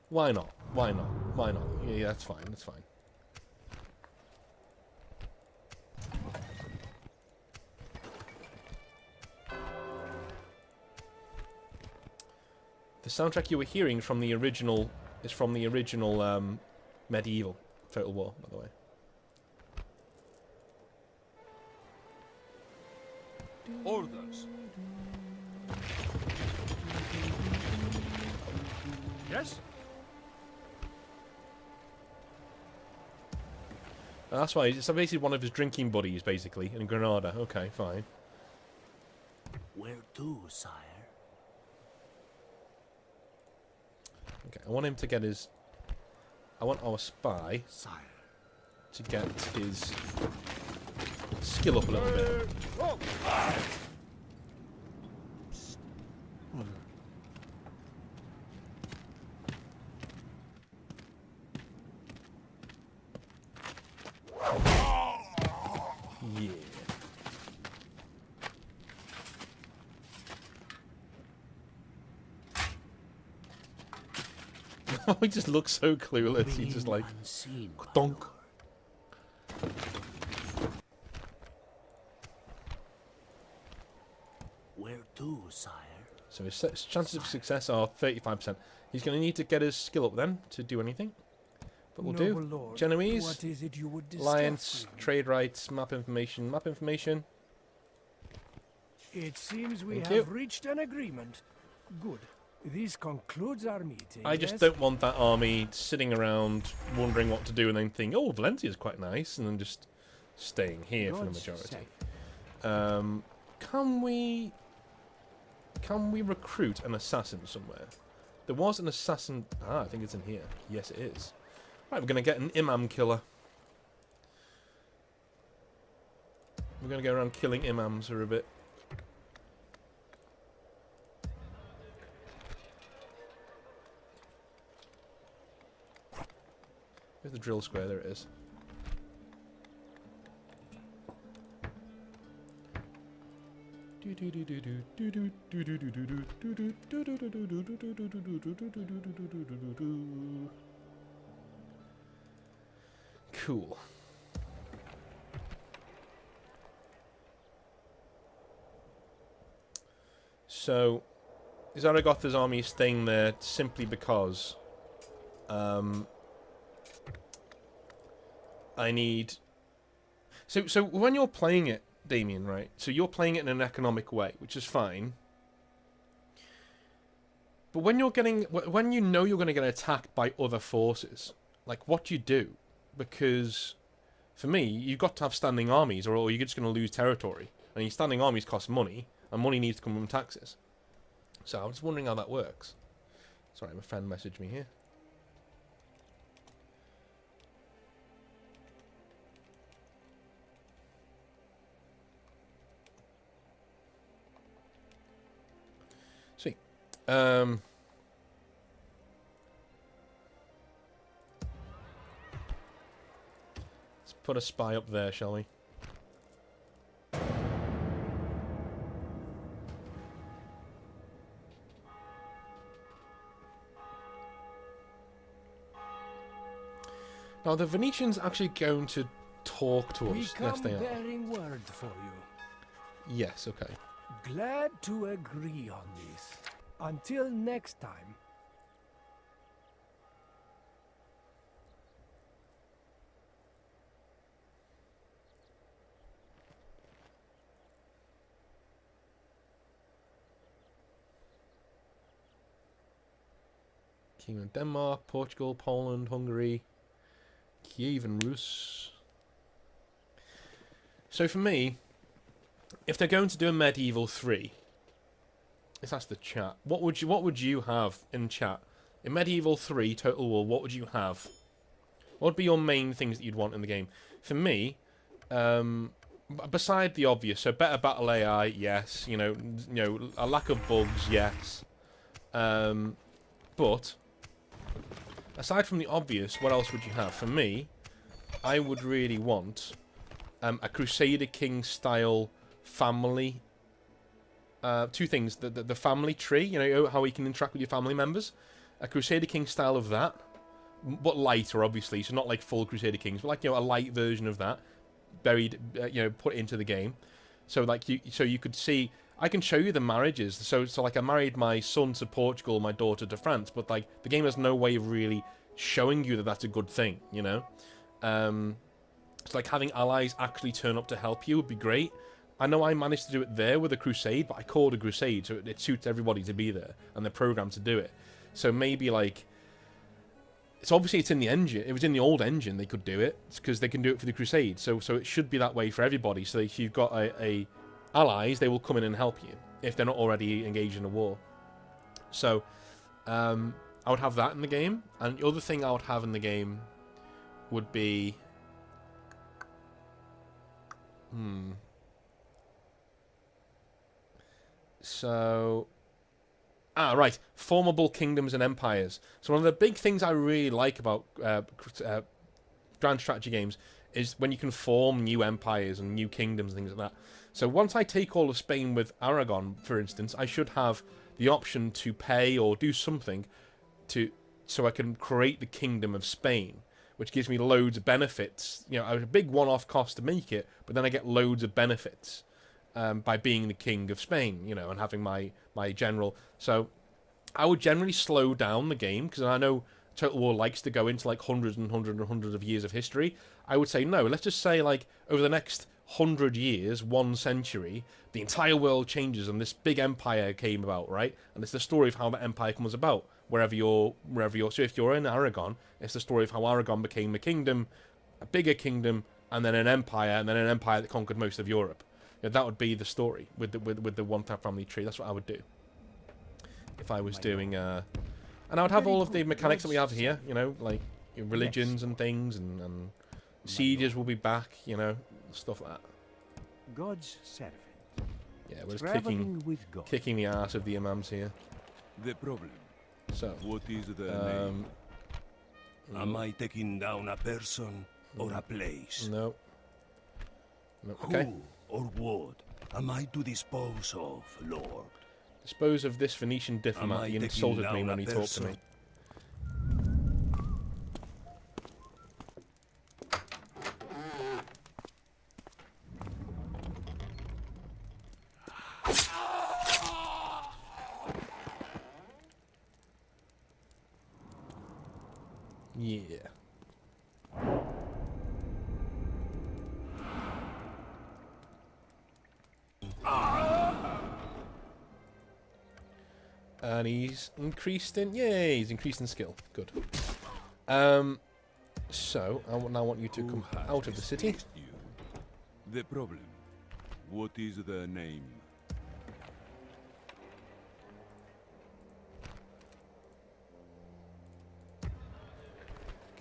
Why not? Why not? Why not? Yeah, that's fine. That's fine. The soundtrack you were hearing from the original is from the original medieval Total War, by the way. Orders. Yes? That's why. It's basically one of his drinking buddies, basically, in Granada. Okay, fine. Where to, sire? Okay, I want him to get his... I want our spy Sire. to get his skill up a little bit. Yeah. He just looks so clueless. He's just like, Unseen, my donk. lord. Where to, sire? So his chances of success are 35%. He's going to need to get his skill up then to do anything. But we'll Noble do. Lord, Genoese, what is it you would discuss alliance, with me? trade rights, map information, map information. It seems we Thank have you. reached an agreement. Good. This concludes our meeting. I just yes? don't want that army sitting around wondering what to do and then think, oh, Valencia's quite nice, and then just staying here for the God's majority. sake. Can we recruit an assassin somewhere? There was an assassin... Ah, I think it's in here. Yes, it is. Right, we're going to get an imam killer. We're going to go around killing imams for a bit. Where's the drill square? There it is. Cool. So, Zaragotha's army is staying there simply because I need... So when you're playing it, Damien, right? So you're playing it in an economic way, which is fine. But when you're when you know you're going to get attacked by other forces, like, what do you do? Because for me, you've got to have standing armies, or you're just going to lose territory. And your standing armies cost money, and money needs to come from taxes. So I'm just wondering how that works. Sorry, my friend messaged me here. Sweet. Let's put a spy up there, shall we? Now, the Venetians actually going to talk to us. Yes, they are. bearing word for you. Yes, okay. Glad to agree on this. Until next time. Kingdom of Denmark, Portugal, Poland, Hungary, Kiev and Rus. So for me, if they're going to do a medieval 3, let's ask the chat. What would you have in chat? In medieval 3 Total War, what would you have? What would be your main things that you'd want in the game? For me, beside the obvious, so better battle AI, yes. You know, a lack of bugs, yes. But aside from the obvious, what else would you have? For me, I would really want a Crusader King style family. Two things: the family tree, you know, how you can interact with your family members. A Crusader King style of that, but lighter, obviously. So not like full Crusader Kings, but like, you know, a light version of that, buried, you know, put into the game. So like you could see. I can show you the marriages. So like I married my son to Portugal, my daughter to France, but like the game has no way of really showing you that that's a good thing, you know. It's like having allies actually turn up to help you would be great. I know I managed to do it there with a Crusade, but I called a Crusade, so it suits everybody to be there, and they're programmed to do it. So maybe like, it's obviously it's in the engine. It was in the old engine. They could do it because they can do it for the Crusade. So it should be that way for everybody. So if you've got a allies, they will come in and help you if they're not already engaged in a war. So I would have that in the game, and the other thing I would have in the game would be right, formable kingdoms and empires. So one of the big things I really like about grand strategy games is when you can form new empires and new kingdoms and things like that. So once I take all of Spain with Aragon, for instance, I should have the option to pay or do something so I can create the Kingdom of Spain, which gives me loads of benefits. You know, a big one-off cost to make it, but then I get loads of benefits by being the King of Spain, you know, and having my general. So I would generally slow down the game, because I know Total War likes to go into like hundreds of years of history. I would say no, let's just say like over the next 100 years, 1 century, the entire world changes and this big empire came about, right? And it's the story of how that empire comes about wherever you're. So if you're in Aragon, it's the story of how Aragon became a kingdom, a bigger kingdom, and then an empire, that conquered most of Europe. You know, that would be the story with the one family tree. That's what I would do if I was doing. And I would have all of the mechanics that we have here, you know, like religions and things, and sieges will be back, you know, stuff like that. God's servant. Yeah, we're just Traveling with God. kicking the ass of the imams here. The problem. So, What is the name? Am I taking down a person or a place? No. Okay. Who or what am I to dispose of, Lord? Dispose of this Venetian diplomat. I He taking insulted me down when a he talked to me. person? Yeah. And he's increased in... Yay, he's increased in skill. Good. So, I now want you to come out of the city. The problem. What is the name?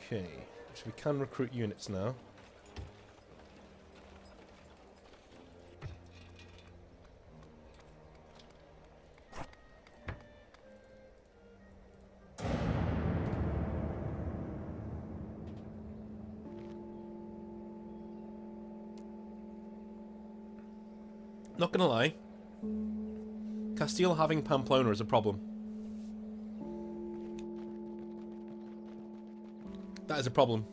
Okay. So we can recruit units now. Not gonna lie, Castile having Pamplona is a problem. That is a problem.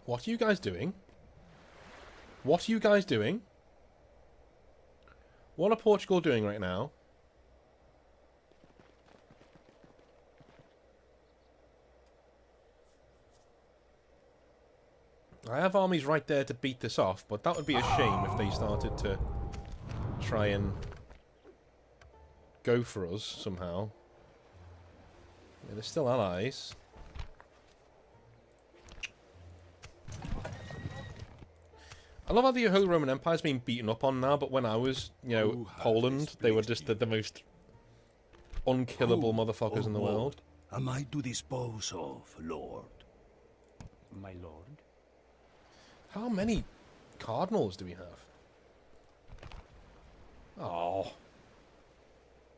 What are you guys doing? What are you guys doing? What are Portugal doing right now? I have armies right there to beat this off, but that would be a shame if they started to try and go for us somehow. Yeah, they're still allies. I love how the Holy Roman Empire's been beaten up on now, but when I was, you know, Poland, they were just the most unkillable motherfuckers in the world. Am I to dispose of, Lord? My lord. How many cardinals do we have? Oh.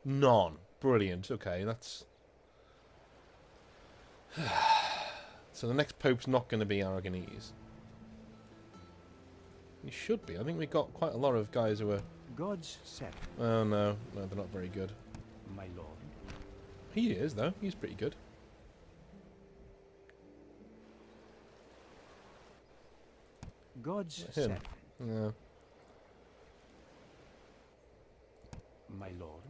None. Brilliant. Okay, that's... So the next pope's not going to be Aragonese. He should be. I think we got quite a lot of guys who are... God's servant. Oh, no. No, they're not very good. My lord. He is, though. He's pretty good. God's Him. servant. Yeah. My lord.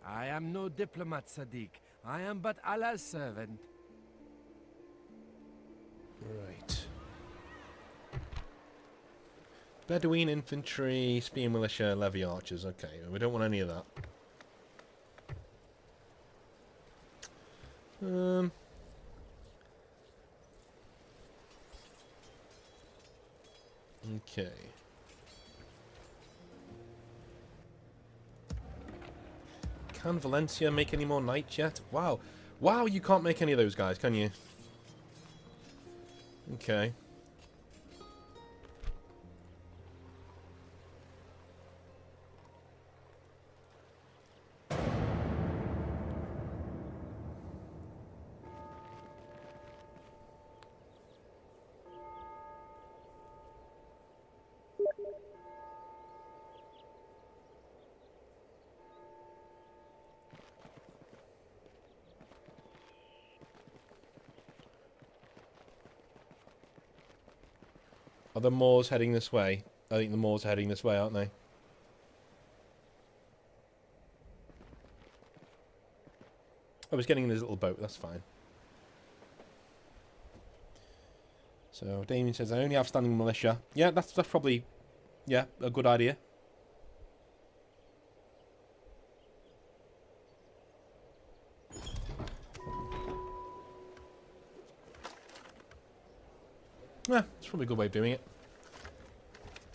I am no diplomat, Sadiq. I am but Allah's servant. Right. Bedouin infantry, spear militia, levy archers. Okay, we don't want any of that. Okay. Can Valencia make any more knights yet? Wow. Wow, you can't make any of those guys, can you? Okay. Are the Moors heading this way? I think the Moors are heading this way, aren't they? I was getting in his little boat, that's fine. So, Damien says, I only have standing militia. Yeah, that's probably, yeah, a good idea. Yeah, it's probably a good way of doing it.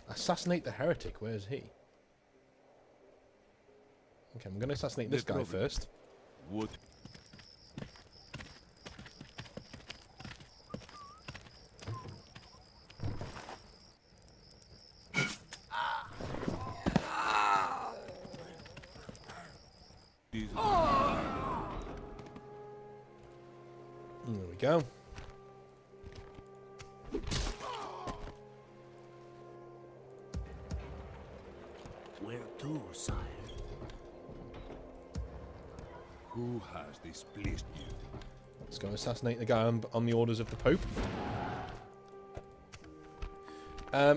Assassinate the heretic. Where is he? Okay, I'm going to assassinate this guy first. What? There we go. Where to, sire? Who has displeased you? Let's go assassinate the guy on the orders of the Pope.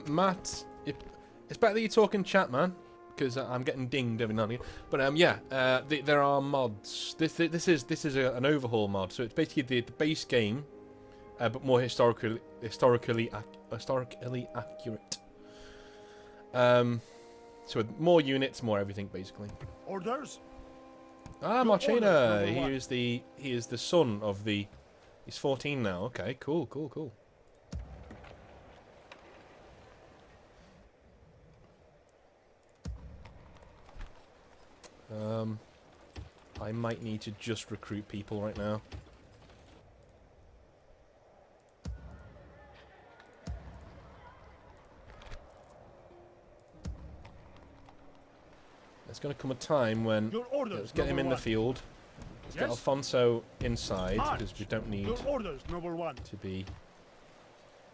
Matt, It's better that you talk in chat, man, because I'm getting dinged every now and again. But yeah, there are mods. This is an overhaul mod, so it's basically the base game, but more historically accurate. So with more units, more everything, basically. Orders? Ah, Marchena. He is the son of the. He's 14 now. Okay, cool. I might need to just recruit people right now. There's going to come a time when let's get him in the field. Let's get Alfonso inside because we don't need to be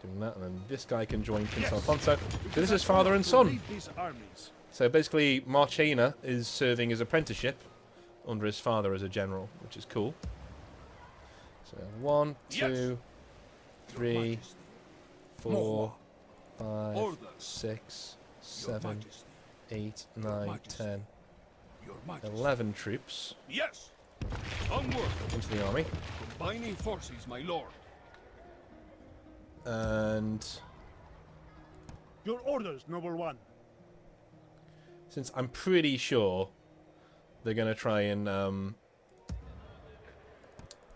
doing that. And then this guy can join Prince Alfonso. So this is father and son. So basically, Marchena is serving his apprenticeship under his father as a general, which is cool. So 1, 2, 3, 4, 5, 6, 7, 8, 9, 10, 11 troops. Yes. Onward. Into the army. Combining forces, my lord. And your orders, noble one. Since I'm pretty sure they're going to try and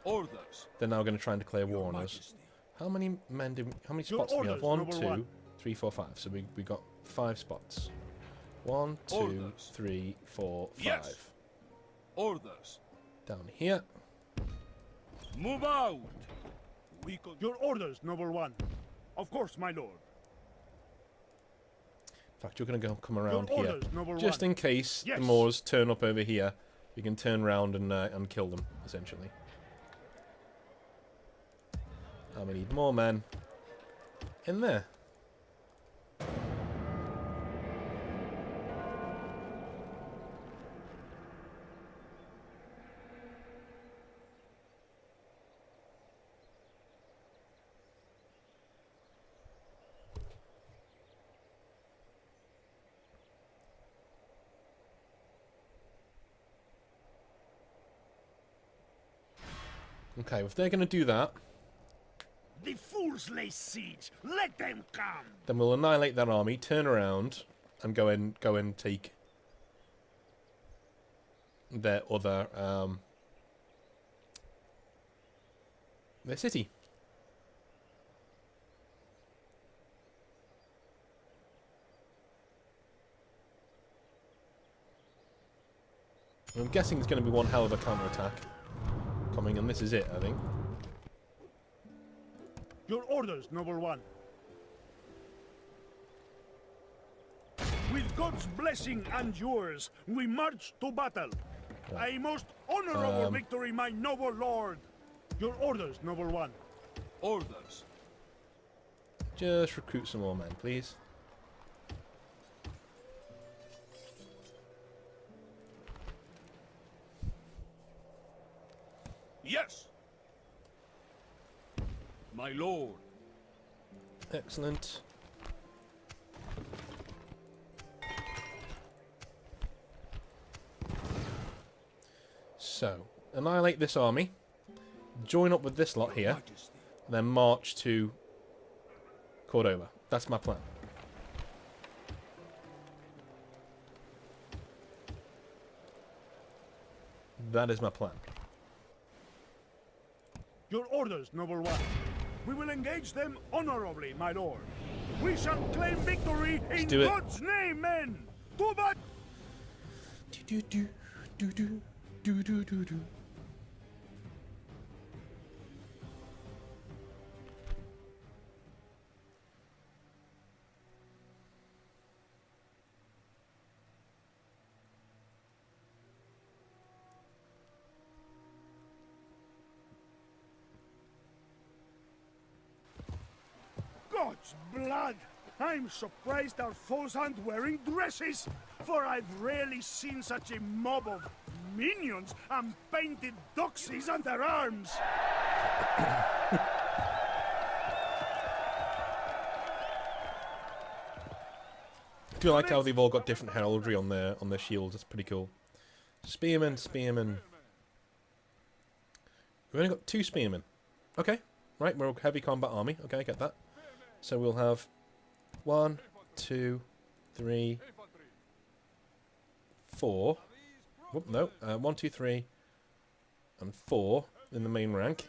orders. They're now going to try and declare war on us. How many men do? How many spots do we have? 1, 2, 3, 4, 5. So we got 5 spots. 1, 2, 3, 4, 5. Yes. Orders. Down here. Move out. Your orders, noble one. Of course, my lord. In fact, you're going to come around Your here, orders, just in case the Moors turn up over here. You can turn around and kill them, essentially. And we need more men in there. Okay, if they're going to do that, the fools lay siege. Let them come. Then we'll annihilate that army, turn around, and go and take their other their city. I'm guessing it's going to be one hell of a counterattack coming, and this is it, I think. Your orders, noble one. With God's blessing and yours, we march to battle. Right. A most honorable victory, my noble lord. Your orders, noble one. Orders. Just recruit some more men, please. Yes. My lord. Excellent. So, annihilate this army, join up with this lot here, and then march to Cordoba. That's my plan. That is my plan. Your orders, noble one. We will engage them honorably, my lord. We shall claim victory in God's name, men. To bat. God's blood! I'm surprised our foes aren't wearing dresses, for I've rarely seen such a mob of minions and painted doxies under arms. do like how they've all got different heraldry on their shields. That's pretty cool. Spearmen. We've only got 2 spearmen. Okay, right, we're a heavy combat army. Okay, I get that. So we'll have 1, 2, 3, 4. Whoop, no, 1, 2, 3, and 4 in the main rank.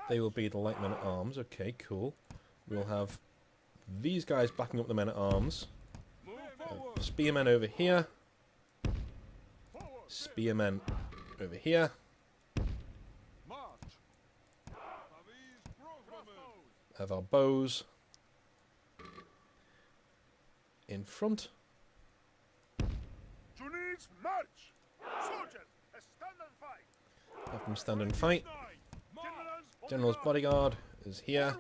They will be the light men at arms. Okay, cool. We'll have these guys backing up the men at arms. Spearmen over here. Spearmen over here. Have our bows in front. Have them stand and fight. General's bodyguard is here.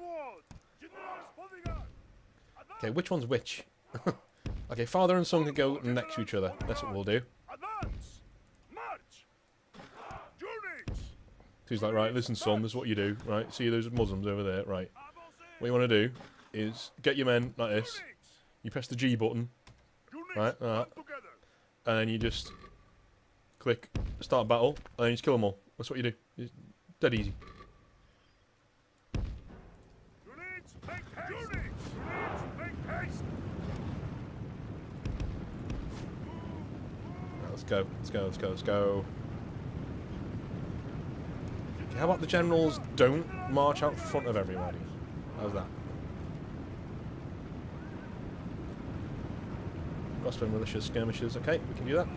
Okay, which one's which? Okay, father and son can go next to each other. That's what we'll do. He's like, right, listen, son, this is what you do. Right, see those Muslims over there? Right. What you want to do is get your men like this. You press the G button. Right, and then you just click start battle, and then you just kill them all. That's what you do. It's dead easy. Right, let's go. Okay, how about the generals don't march out front of everybody? How's that? Crossbow militia skirmishers. Okay, we can do that.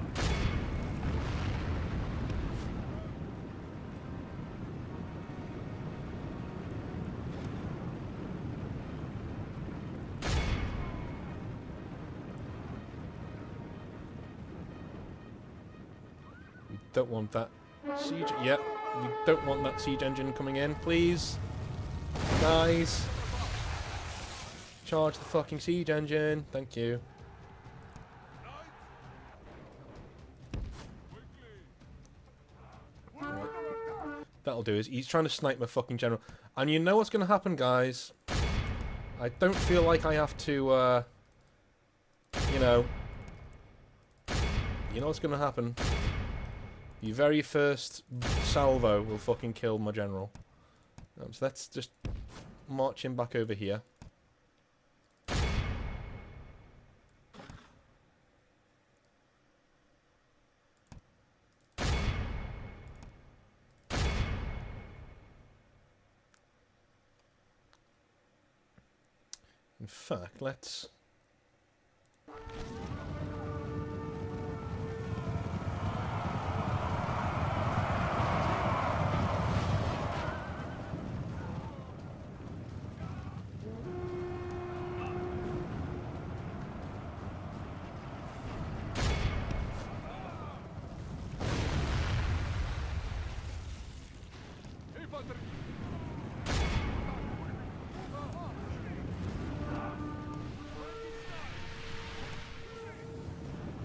We don't want that siege. Yep, we don't want that siege engine coming in, please. Guys. Charge the fucking siege engine. Thank you. Right. That'll do. He's trying to snipe my fucking general. And you know what's going to happen, guys? I don't feel like I have to, you know what's going to happen. The very first salvo will fucking kill my general. So let's just march him back over here. In fact, let's...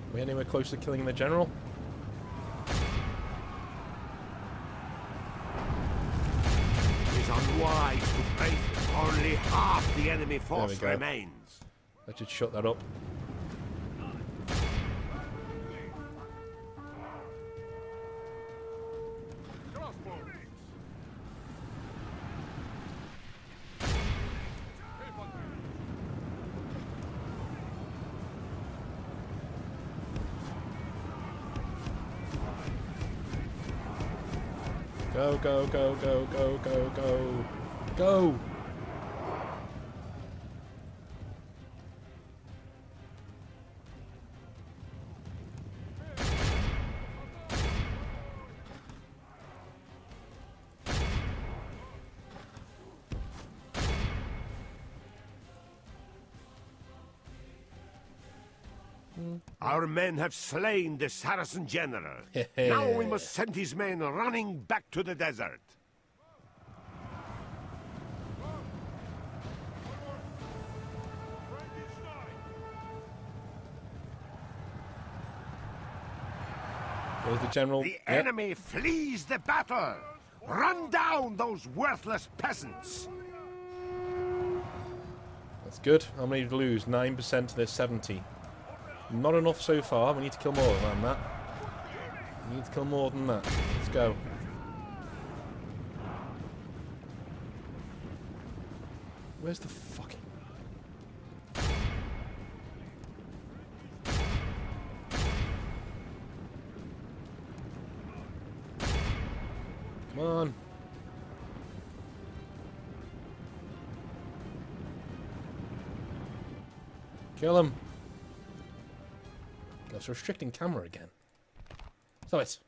Are we anywhere close to killing the general? It is unwise to break. Only half the enemy force remains. Let's just shut that up. Go, go, go, go, go, go, go. Go! Our men have slain the Saracen general. Now we must send his men running back to the desert. There's the general. The enemy flees the battle. Run down those worthless peasants. That's good. How many did we lose? 9%, there's 70. Not enough so far. We need to kill more than that. We need to kill more than that. Let's go. Where's the fucking... Come on. Kill him. God, it's restricting camera again. Stop it.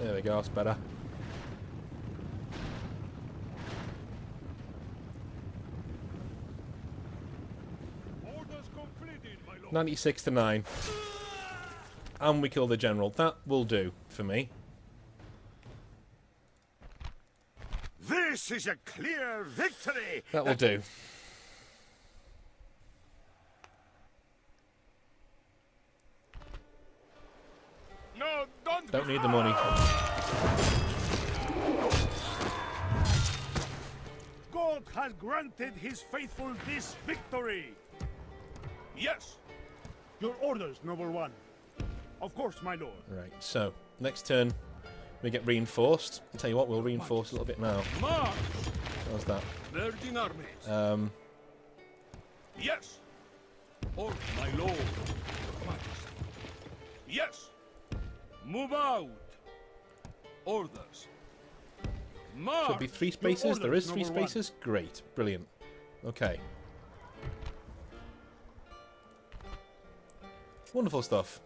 There we go, that's better. Orders completed, my lord. 96 to 9. And we kill the general. That will do for me. This is a clear victory! That will do. No, Don't need the money. God has granted his faithful this victory. Yes. Your orders, noble one. Of course, my lord. Right, so, next turn, we get reinforced. I'll tell you what, we'll reinforce a little bit now. March! How's that? Virgin armies. Yes. Oh, my lord. Yes. Move out. Orders. March. Should be 3 spaces. There is 3 spaces. Great. Brilliant. Okay. Wonderful stuff.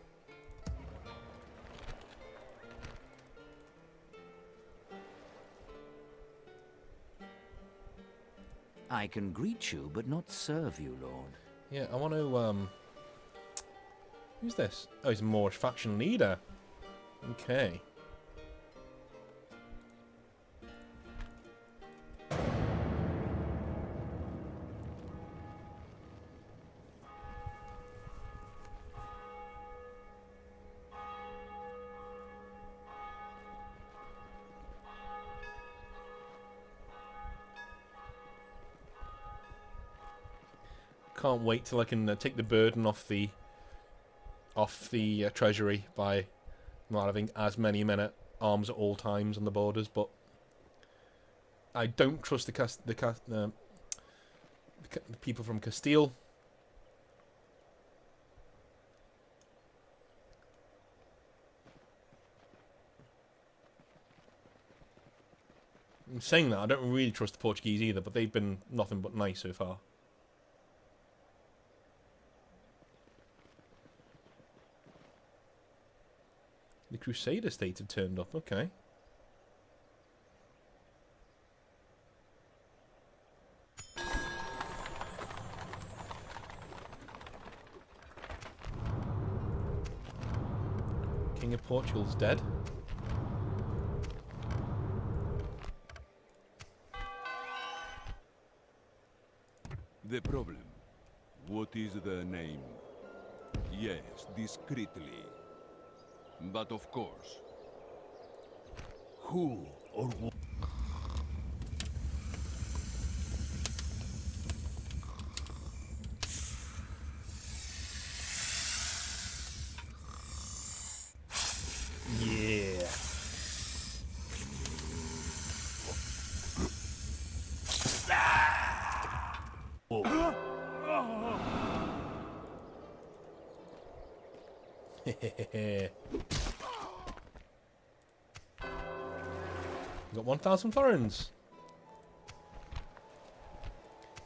I can greet you, but not serve you, Lord. Yeah, I want to, who's this? Oh, he's a Moorish faction leader. Okay. Can't wait till I can take the burden off the treasury by not having as many men at arms at all times on the borders. But I don't trust the people from Castile. In saying that, I don't really trust the Portuguese either, but they've been nothing but nice so far. The Crusade estates have turned up, okay. King of Portugal's dead. The problem. What is the name? Yes, discreetly. But of course. Who or what? Yeah. You got 1,000 florins.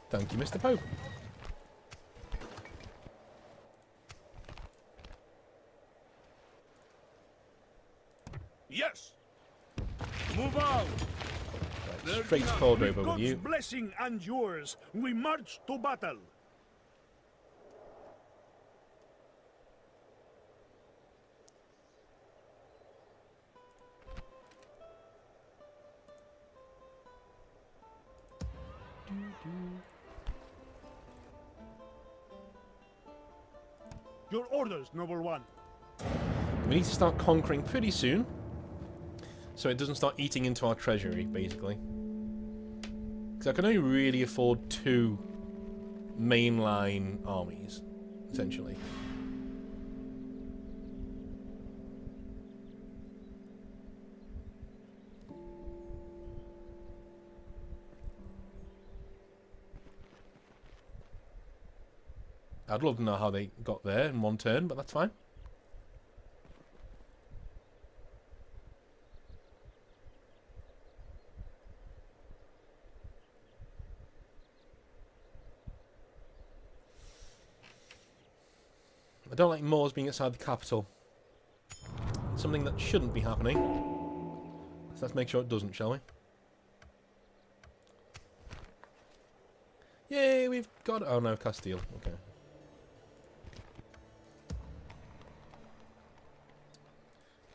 Thank you, Mr. Pope. Yes. Move out. Right, straight to Cordova with you. God's blessing and yours, we march to battle. Your orders, noble one. We need to start conquering pretty soon. So it doesn't start eating into our treasury, basically. Because I can only really afford 2 mainline armies, essentially. I'd love to know how they got there in 1 turn, but that's fine. I don't like Moors being outside the capital. It's something that shouldn't be happening. So let's make sure it doesn't, shall we? Yay, we've got... Oh no, Castile. Okay.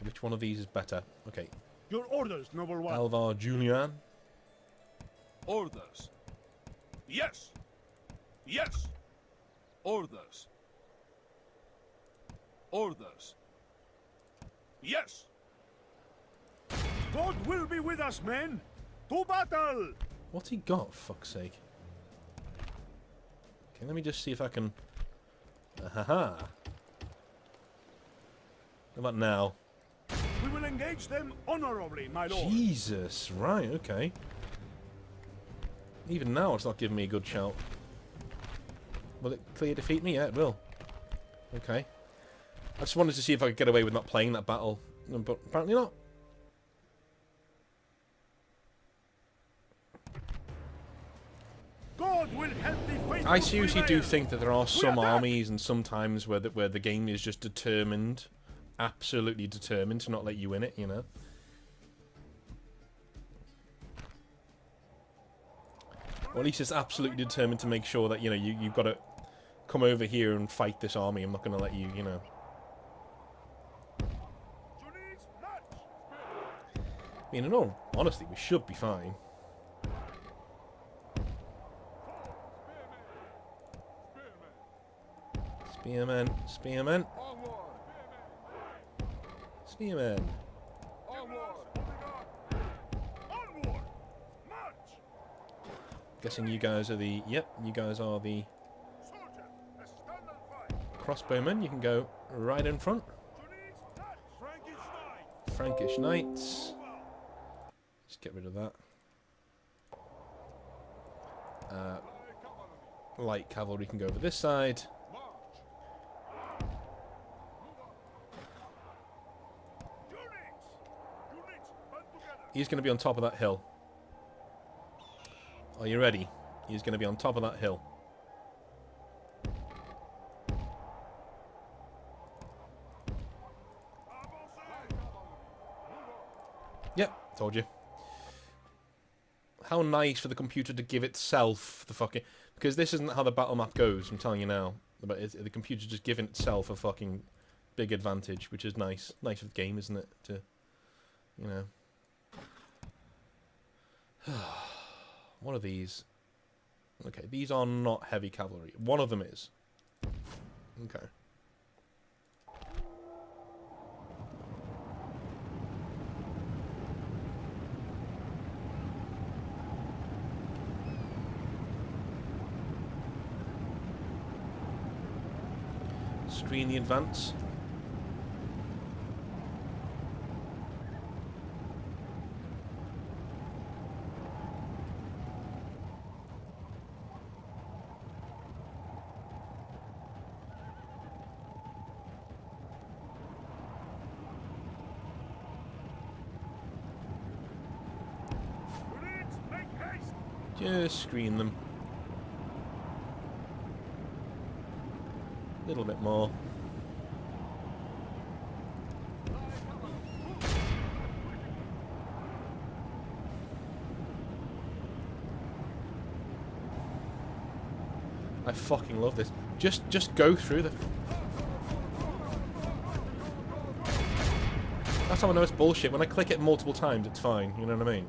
Which one of these is better? Okay. Your orders, number 1. Alvar Julian. Orders. Yes. Yes. Orders. Orders. Yes. God will be with us, men. To battle. What's he got, for fuck's sake? Okay, let me just see if I can... Aha! How about now? We will engage them honorably, my lord. Jesus, right, okay. Even now it's not giving me a good shout. Will it clear defeat me? Yeah, it will. Okay. I just wanted to see if I could get away with not playing that battle, but apparently not. God will help the faithful. I seriously do prevail. think that there are some back. armies and sometimes where the game is just determined, absolutely determined to not let you win it, you know. Or at least it's absolutely determined to make sure that, you know, you've got to come over here and fight this army. I'm not going to let you, you know. I mean, in all honesty, we should be fine. Spearmen, spearmen. Spearmen. Guessing you guys are the... Yep, you guys are the crossbowmen. You can go right in front. Frankish knights. Just get rid of that. Light cavalry can go over this side. He's going to be on top of that hill. Are you ready? He's going to be on top of that hill. Yep, told you. How nice for the computer to give itself the fucking... Because this isn't how the battle map goes, I'm telling you now. But it's, the computer just giving itself a fucking big advantage, which is nice. Nice for the game, isn't it? To, you know... What are these? Okay, these are not heavy cavalry. One of them is. Okay. Screen the advance. Just screen them. A little bit more. I fucking love this. Just go through the... That's how I know it's bullshit. When I click it multiple times, it's fine. You know what I mean?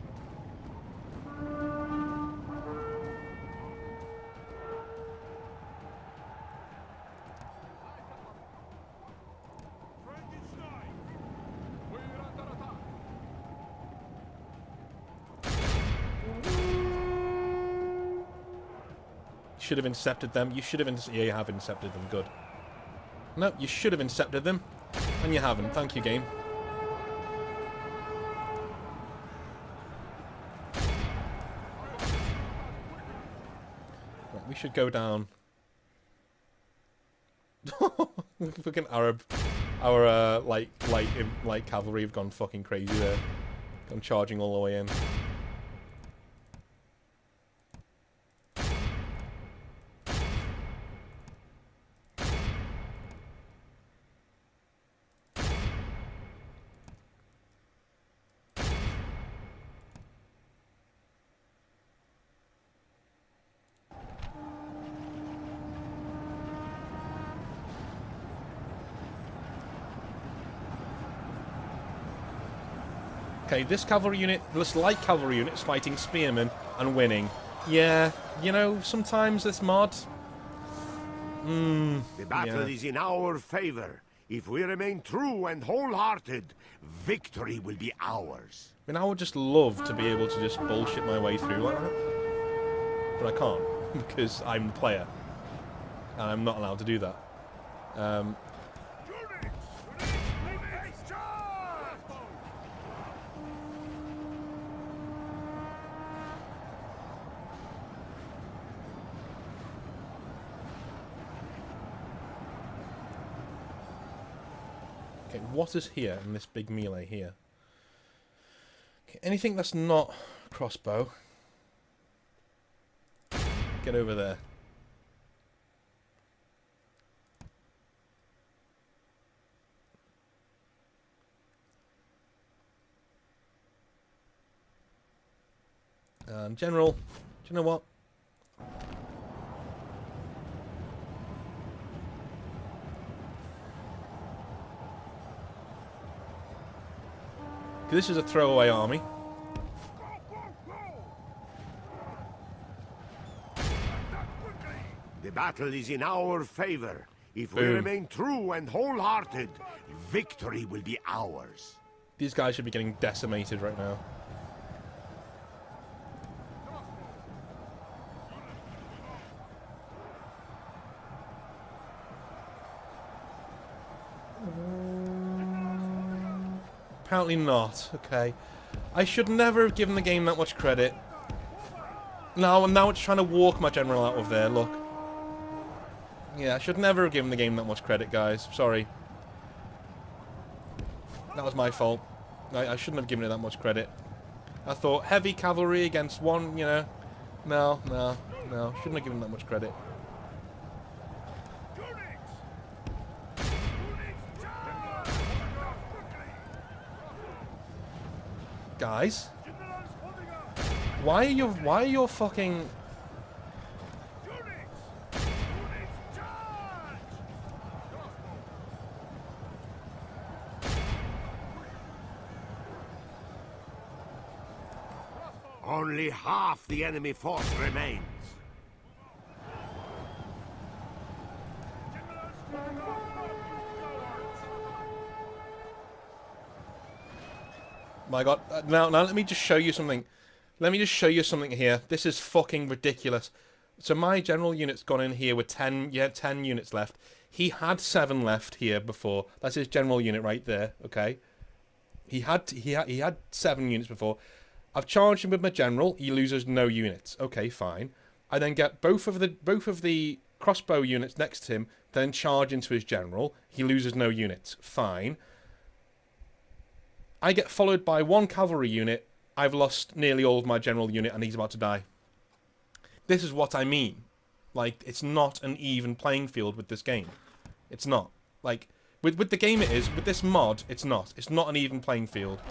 should have incepted them. You should have... Yeah, you have incepted them. Good. No, you should have incepted them. And you haven't. Thank you, game. Right, we should go down. Fucking Arab... Our, light cavalry have gone fucking crazy there. Gone charging all the way in. Okay, this cavalry unit, this light cavalry unit is fighting spearmen and winning. Yeah, you know, sometimes this mod... The battle is in our favor. If we remain true and wholehearted, victory will be ours. I mean, I would just love to be able to just bullshit my way through like that. But I can't, because I'm the player. And I'm not allowed to do that. Okay, what is here in this big melee here? Okay, anything that's not crossbow, get over there. General, do you know what? This is a throwaway army. The battle is in our favor. If we Boom. remain true and wholehearted, victory will be ours. These guys should be getting decimated right now. Apparently not. Okay. I should never have given the game that much credit. Now it's trying to walk my general out of there, look. Yeah, I should never have given the game that much credit, guys. Sorry. That was my fault. I shouldn't have given it that much credit. I thought heavy cavalry against one, you know. No. Shouldn't have given that much credit. Guys, why are your fucking... Only half the enemy force remains. My god, now let me just show you something. Let me just show you something here. This is fucking ridiculous. So my general unit's gone in here with 10 units left. He had 7 left here before. That's his general unit right there, okay? He had 7 units before. I've charged him with my general. He loses no units. Okay, fine. I then get both of the crossbow units next to him, then charge into his general. He loses no units. Fine. I get followed by 1 cavalry unit. I've lost nearly all of my general unit and he's about to die. This is what I mean. Like, it's not an even playing field with this game. It's not. Like, with the game it is. With this mod, it's not. It's not an even playing field.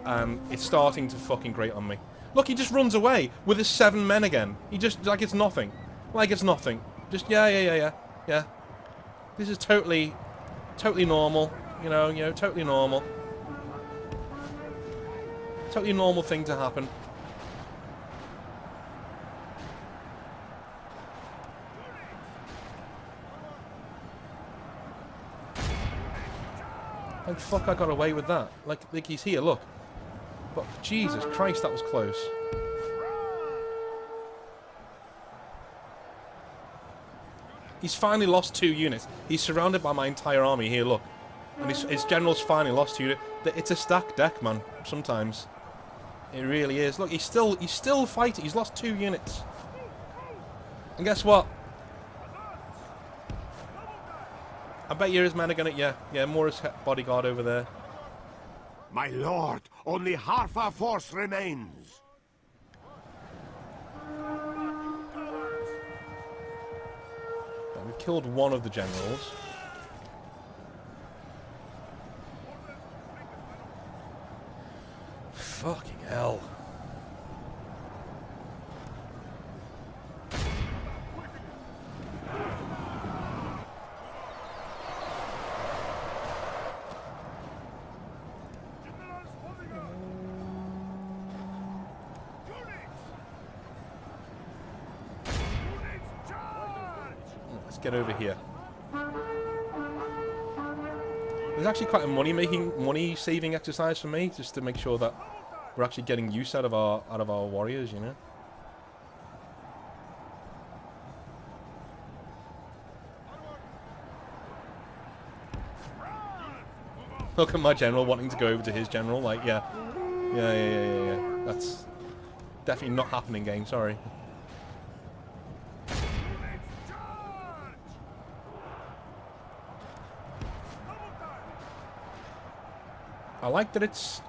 And it's starting to fucking grate on me. Look, he just runs away with his 7 men again. He just, like it's nothing. Like it's nothing. Just, yeah. This is totally normal. You know, totally normal. Totally normal thing to happen. Like, fuck, I got away with that. Like he's here, look. But Jesus Christ, that was close. He's finally lost 2 units. He's surrounded by my entire army here, look. And his general's finally lost 2 units. It's a stacked deck, man, sometimes. It really is. Look, he's still fighting. He's lost 2 units. And guess what? I bet you his men are gonna... Yeah, more his bodyguard over there. My lord, only half our force remains. Yeah, we've killed one of the generals. Fucking hell. Let's get over here. There's actually quite a money-saving exercise for me, just to make sure that we're actually getting use out of our warriors, you know. Look at my general wanting to go over to his general, like, yeah. That's definitely not happening, game, sorry. I like that it's...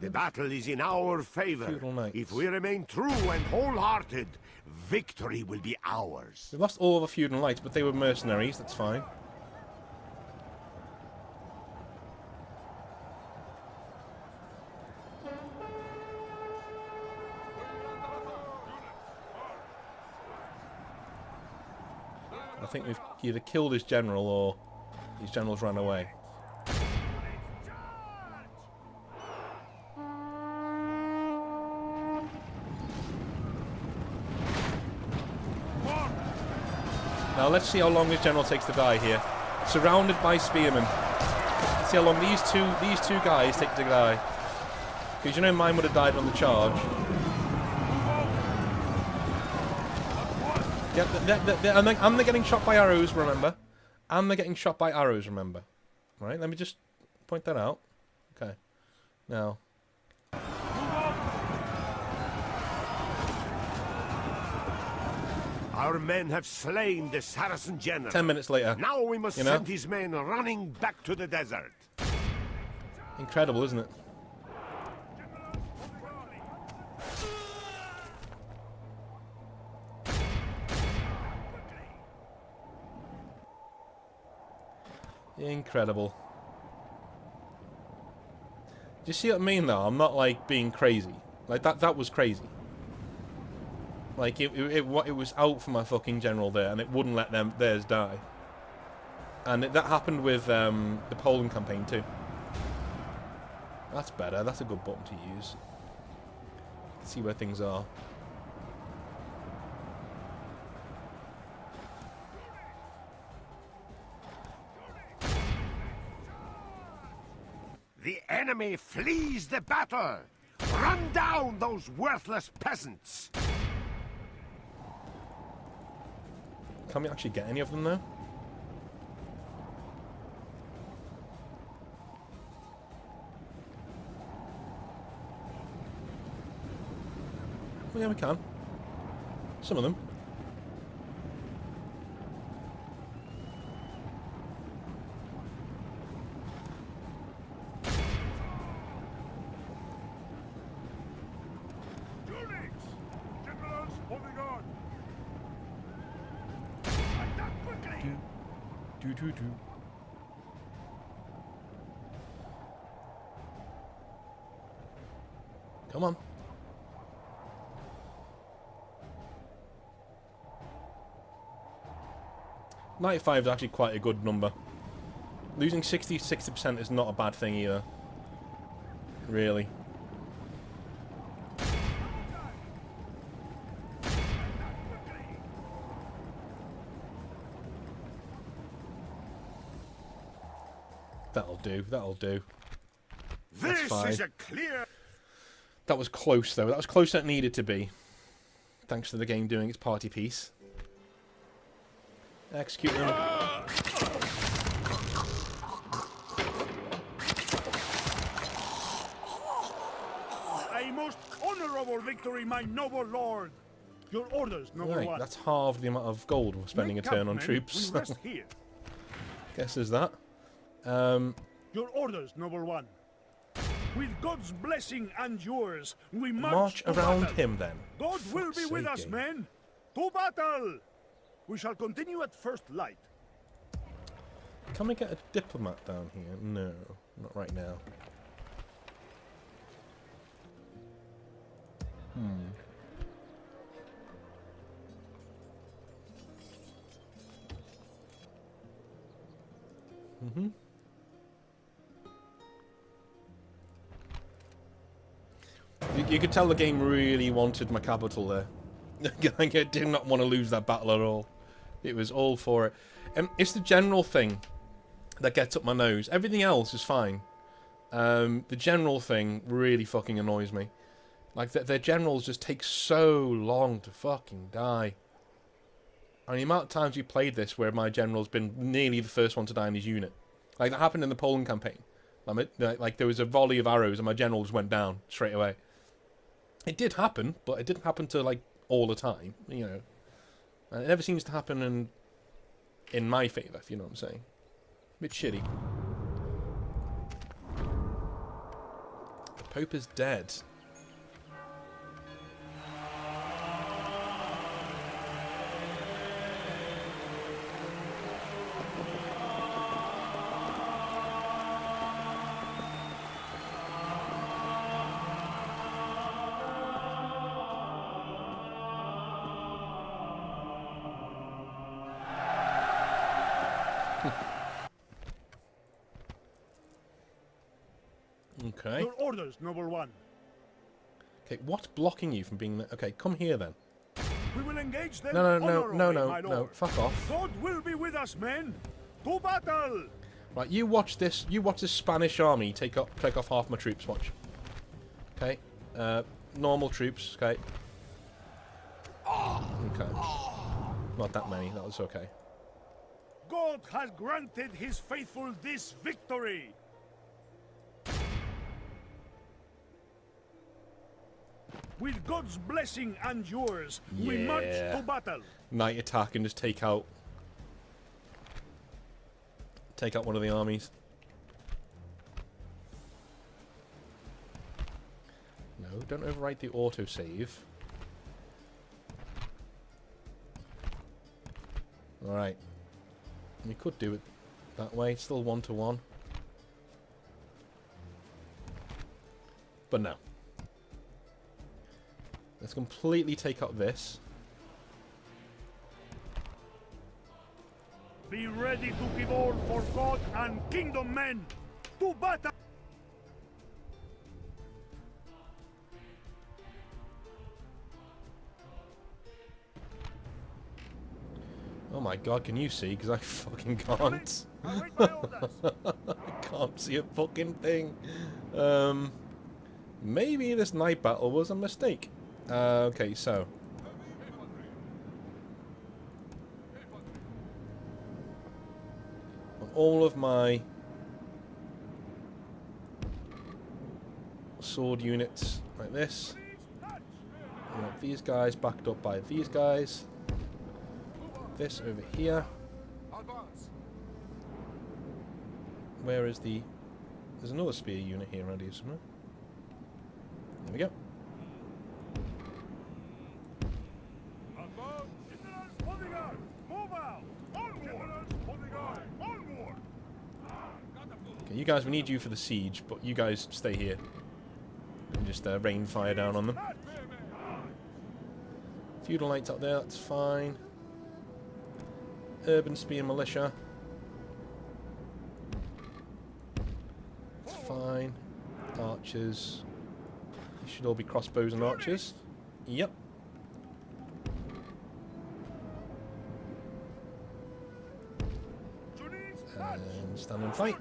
The battle is in our favor. If we remain true and wholehearted, victory will be ours. We lost all of the feudal knights, but they were mercenaries, that's fine. I think we've either killed his general or his generals ran away. Now let's see how long his general takes to die here. Surrounded by spearmen. Let's see how long these two guys take to die. Because you know mine would have died on the charge. Yep, and they're getting shot by arrows, remember? And they're getting shot by arrows, remember? Right, let me just point that out. Okay. Now. Our men have slain the Saracen general. 10 minutes later. Now we must send his men running back to the desert. Incredible, isn't it? Incredible. Do you see what I mean, though? I'm not, like, being crazy. Like, that was crazy. Like, it was out for my fucking general there, and it wouldn't let theirs die. And that happened with the Poland campaign, too. That's better. That's a good button to use. See where things are. The enemy flees the battle! Run down those worthless peasants! Can we actually get any of them, though? Well, yeah, we can. Some of them. Come on. $95 is actually quite a good number. Losing 60% is not a bad thing either. Really. That'll do, that'll do. That's This fine. is a clear... That was close, though. That was closer than it needed to be. Thanks to the game doing its party piece. Execute them. A most honorable victory, my noble lord. Your orders, number Right, one. that's half the amount of gold we're spending a turn on Campmen, troops. we rest here. Guess there's that. Your orders, number one. With God's blessing and yours, we March to around battle. him, then. God will be Fuck's with sake, us, game. men. To battle. We shall continue at first light. Can we get a diplomat down here? No, not right now. You could tell the game really wanted my capital there. I did not want to lose that battle at all. It was all for it. It's the general thing that gets up my nose. Everything else is fine. The general thing really fucking annoys me. Like, their generals just take so long to fucking die. And the amount of times we played this where my general's been nearly the first one to die in his unit. Like, that happened in the Poland campaign. Like, there was a volley of arrows and my general just went down straight away. It did happen, but it didn't happen to, like, all the time, you know. And it never seems to happen in my favour, if you know what I'm saying. A bit shitty. The Pope is dead. Okay. Your orders, noble one. Okay, what's blocking you from being there? Okay, come here then. We will engage them No, honorably, my lord. fuck off. God will be with us, men. To battle. Right, you watch this Spanish army take off half my troops, watch. Okay. Normal troops, okay. Okay. Not that many, that was okay. God has granted his faithful this victory. With God's blessing and yours, we march to battle. Night attack and just take out one of the armies. No, don't overwrite the autosave. Alright. You could do it that way, still 1-to-1. But no. Let's completely take out this. Be ready to give all for God and kingdom, men. To battle. Oh my god, can you see? Because I fucking can't. I can't see a fucking thing. Maybe this night battle was a mistake. Okay, so. On all of my sword units like this, I want these guys backed up by these guys. This over here. Where is the... There's another spear unit here around here somewhere. There we go. Okay, you guys, we need you for the siege, but you guys stay here. And just rain fire down on them. Feudal knights up there, that's fine. Urban spear militia. That's fine. Archers. These should all be crossbows and archers. Yep. And stand and fight.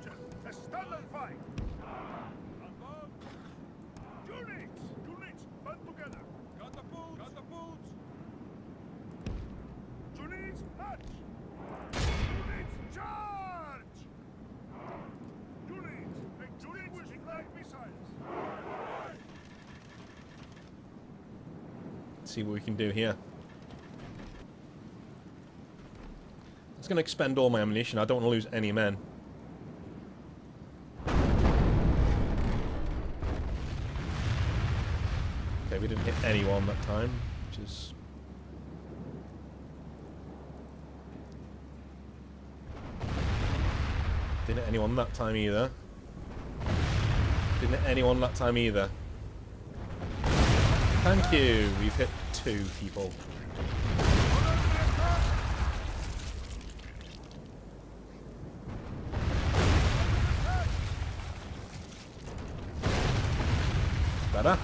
Units, charge! Units, extinguishing light missiles. Let's see what we can do here. It's going to expend all my ammunition. I don't want to lose any men. Okay, we didn't hit anyone that time, which is... Didn't hit anyone that time either. Didn't hit anyone that time either. Thank you. We've hit 2 people. Better.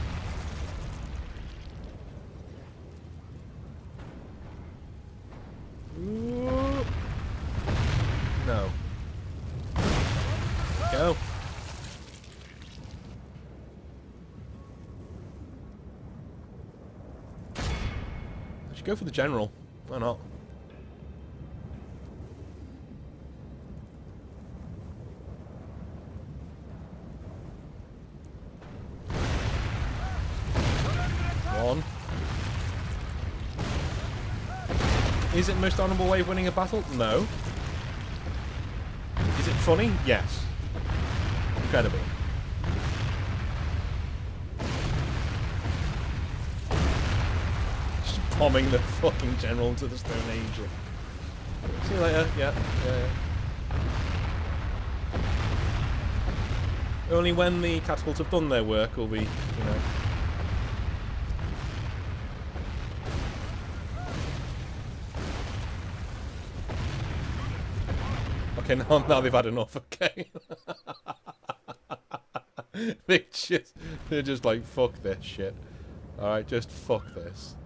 Ooh. No. Go. I should go for the general. Why not? One. Is it the most honourable way of winning a battle? No. Is it funny? Yes. Incredible. Just bombing the fucking general to the Stone Age. See you later. Yeah. Only when the catapults have done their work will we, you know. Okay, now they've had enough, okay. They're just like, fuck this shit. Alright, just fuck this.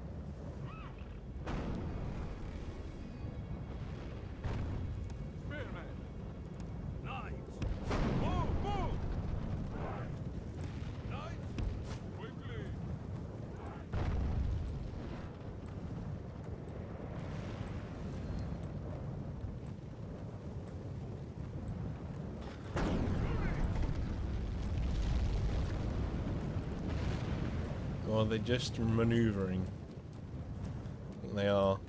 Or are they just manoeuvring? I think they are.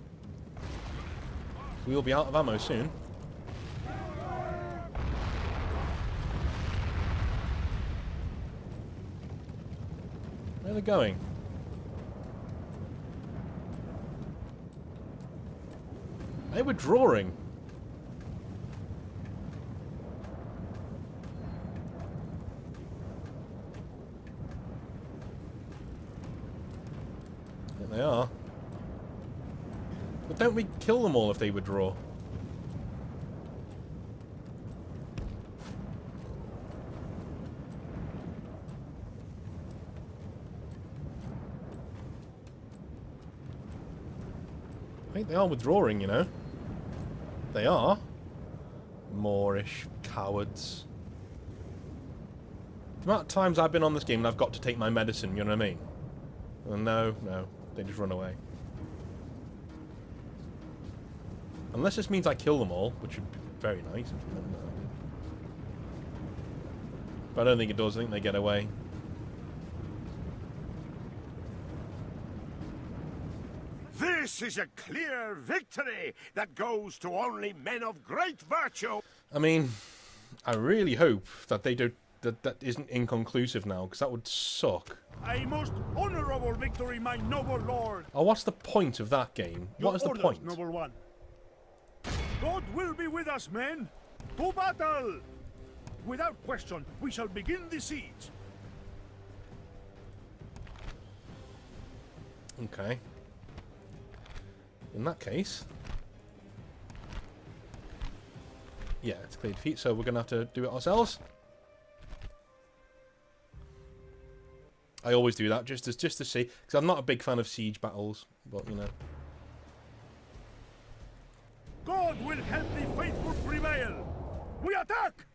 We'll be out of ammo soon. Where are they going? They were drawing. They are. But don't we kill them all if they withdraw? I think they are withdrawing, you know. They are. Moorish cowards. The amount of times I've been on this game and I've got to take my medicine, you know what I mean? Well, no. They just run away. Unless this means I kill them all, which would be very nice. But I don't think it does. I think they get away. This is a clear victory that goes to only men of great virtue. I mean, I really hope that they don't. That isn't inconclusive now, because that would suck. A most honorable victory, my noble lord. Oh, what's the point of that game? What is the point? Noble one. God will be with us, men. To battle! Without question, we shall begin the siege. Okay. In that case... Yeah, it's clear defeat, so we're going to have to do it ourselves. I always do that, just to see, because I'm not a big fan of siege battles, but, you know. God will help the faithful prevail. We attack!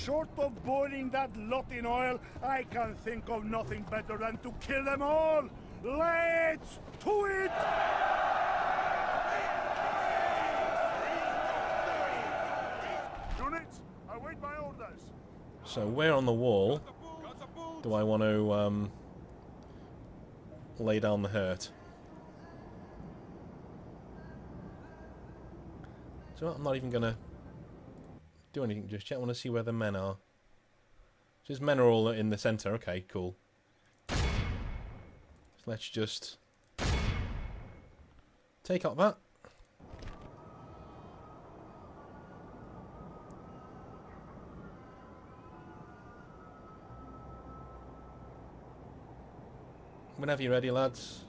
Short of boiling that lot in oil, I can think of nothing better than to kill them all! Let's to it! Units, await my orders. So where on the wall do I want to lay down the hurt? So I'm not even gonna do anything just yet. I want to see where the men are. So his men are all in the centre. Okay, cool. So let's just take out that. Whenever you're ready, lads.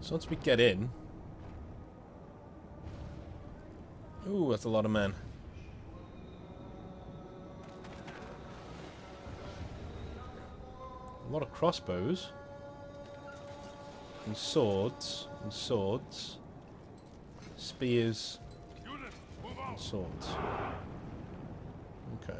So once we get in... Ooh, that's a lot of men. A lot of crossbows. And swords. And swords. Spears. And swords. Okay.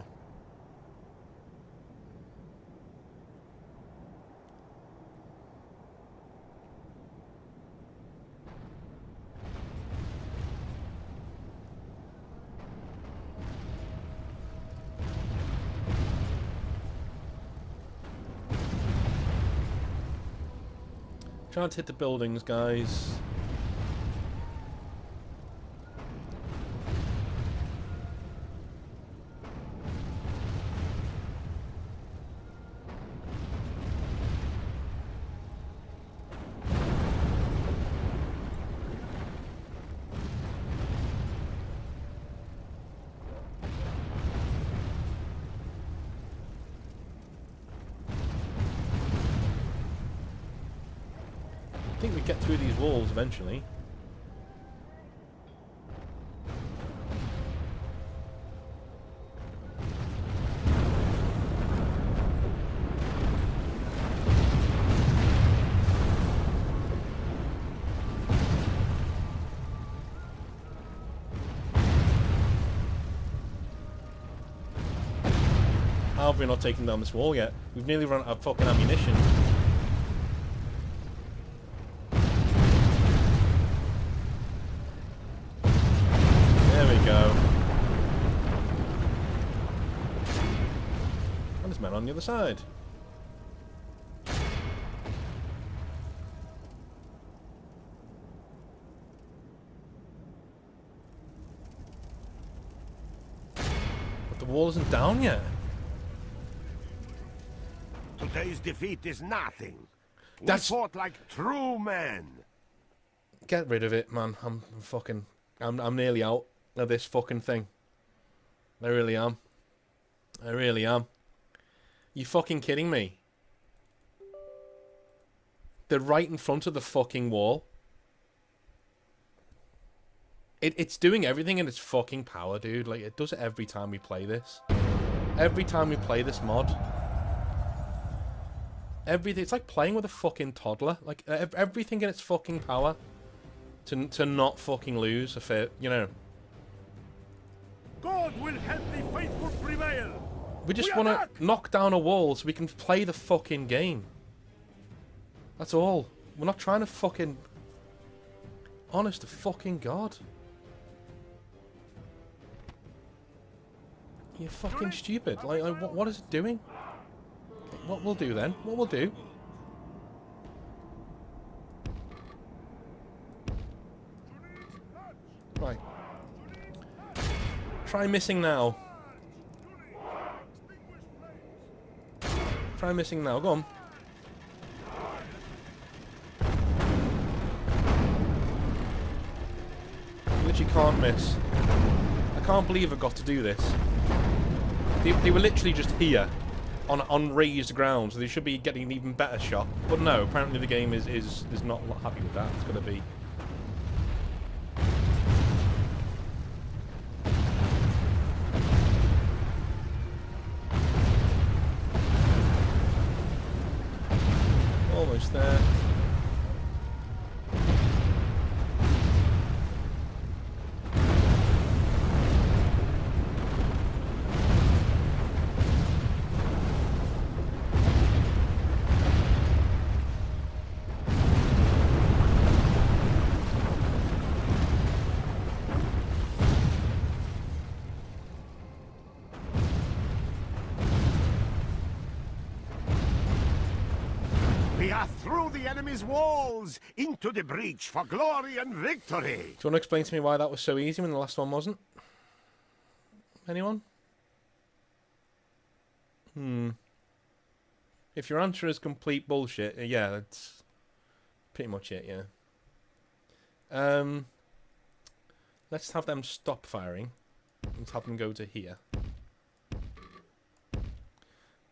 Trying to hit the buildings, guys. I think we get through these walls eventually. How have we not taken down this wall yet? We've nearly run out of fucking ammunition. There we go. And there's men on the other side. But the wall isn't down yet. Today's defeat is nothing. That's... We fought like true men. Get rid of it, man. I'm nearly out of this fucking thing. I really am. I really am. You fucking kidding me? They're right in front of the fucking wall. It's doing everything in its fucking power, dude. Like, it does it every time we play this. Every time we play this mod. Everything. It's like playing with a fucking toddler. Like, everything in its fucking power to not fucking lose a fair, you know. God will help the faithful prevail. We just want to knock down a wall so we can play the fucking game. That's all. We're not trying to fucking... Honest to fucking God. You're fucking stupid. Like what is it doing? Okay, what we'll do then? What we'll do... Right. Try missing now. Try missing now. Go on. Literally can't miss. I can't believe I got to do this. They were literally just here. on raised ground, so they should be getting an even better shot. But no, apparently the game is not happy with that. It's going to be... Almost there. We are through the enemy's walls, into the breach for glory and victory. Do you want to explain to me why that was so easy when the last one wasn't? Anyone? If your answer is complete bullshit, yeah, that's pretty much it, yeah. Let's have them stop firing. Let's have them go to here.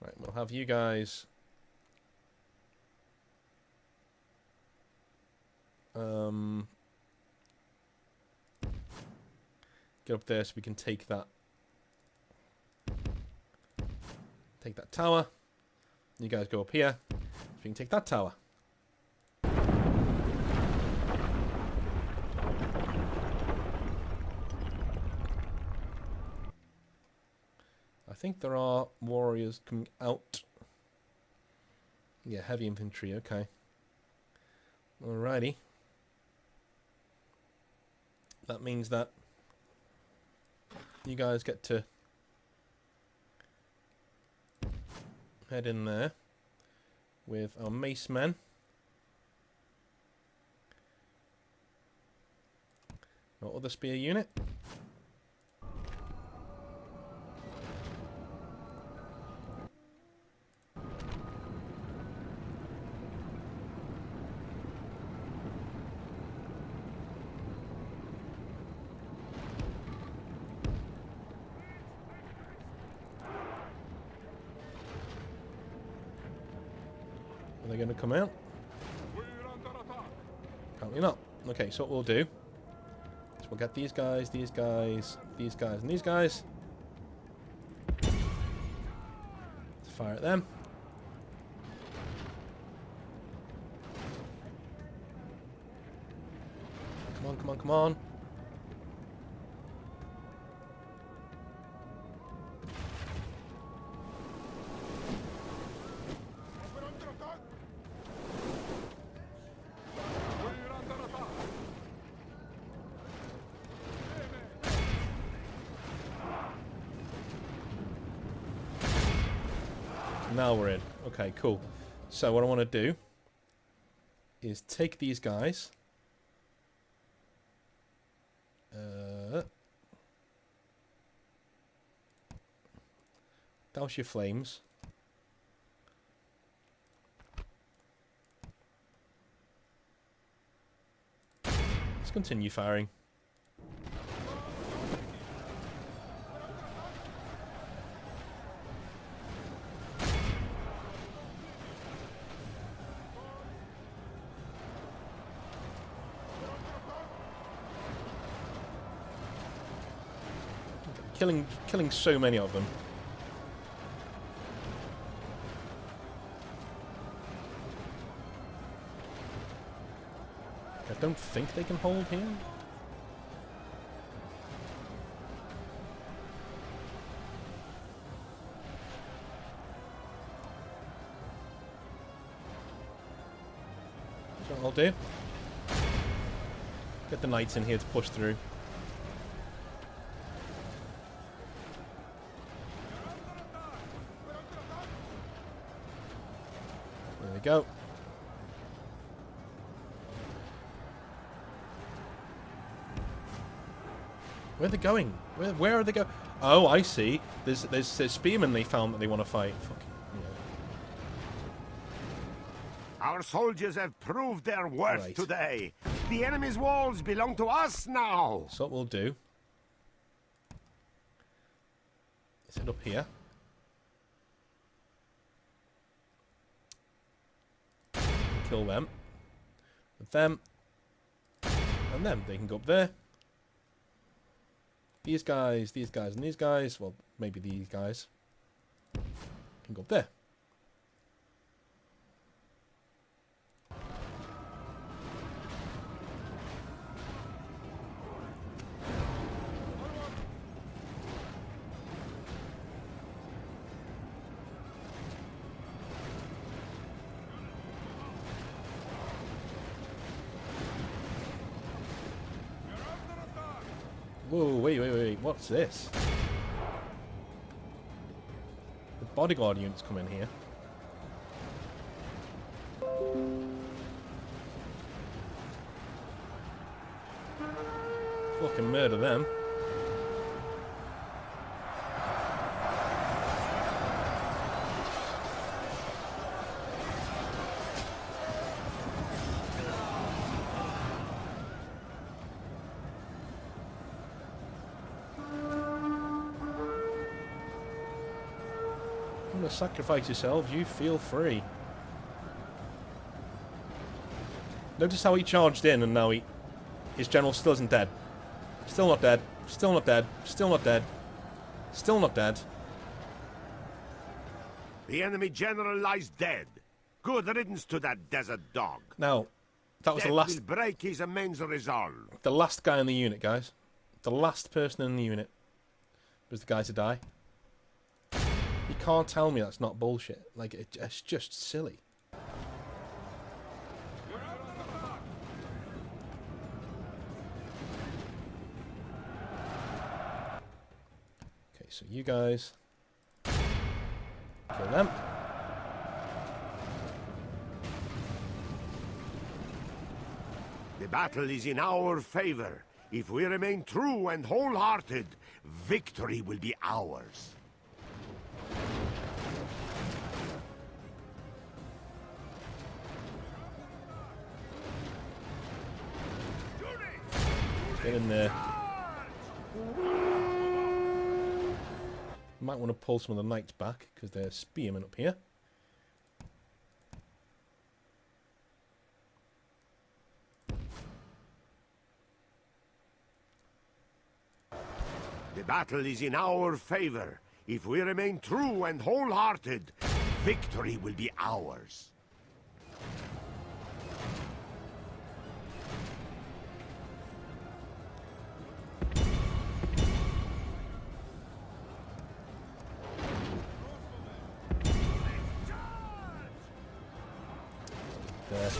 Right, we'll have you guys... get up there so we can take that tower. You guys go up here so we can take that tower. I think there are warriors coming out. Yeah, heavy infantry, okay. Alrighty. That means that you guys get to head in there with our mace men. Our other spear unit. Are they going to come out? Apparently not. Okay, so what we'll do is we'll get these guys, these guys, these guys, and these guys. Let's fire at them. Come on, come on, come on. Now we're in. Okay, cool. So what I want to do is take these guys. Douse your flames. Let's continue firing. Killing so many of them. I don't think they can hold here. That's what I'll do. Get the knights in here to push through. There we go. Where are they going? Where are they going? Oh, I see. There's spearmen they found that they want to fight. Fucking, yeah. Our soldiers have proved their worth Right. today. The enemy's walls belong to us now. So what we'll do is head up here. kill them. With them. And them. They can go up there. These guys, and these guys. Well, maybe these guys. Can go up there. Whoa, wait, what's this? The bodyguard units come in here. Fucking murder them. Sacrifice yourselves, you feel free. Notice how he charged in and now his general still isn't dead. Still not dead. Still not dead. Still not dead. Still not dead. The enemy general lies dead. Good riddance to that desert dog. Now, that was Death the last... will break his immense resolve. The last guy in the unit, guys. The last person in the unit was the guy to die. You can't tell me that's not bullshit. Like, it's just silly. Okay, so you guys kill them. The battle is in our favor. If we remain true and wholehearted, victory will be ours. Get in there. Might want to pull some of the knights back because they're spearmen up here. The battle is in our favor. If we remain true and wholehearted, victory will be ours. There.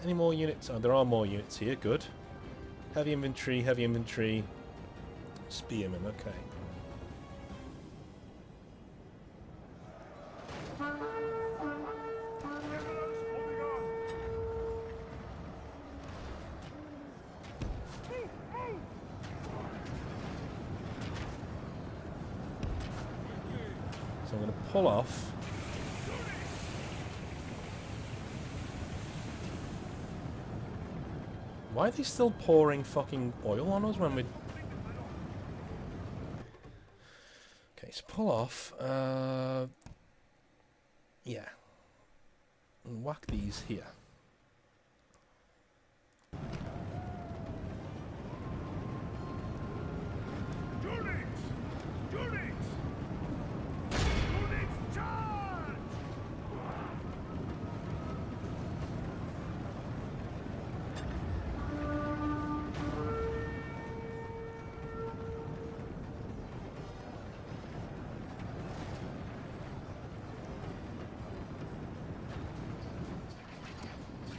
Any more units? Oh, there are more units here. Good. Heavy infantry, spearmen. Okay. So I'm going to pull off. Why are they still pouring fucking oil on us when we... Okay, so pull off. Yeah. And whack these here.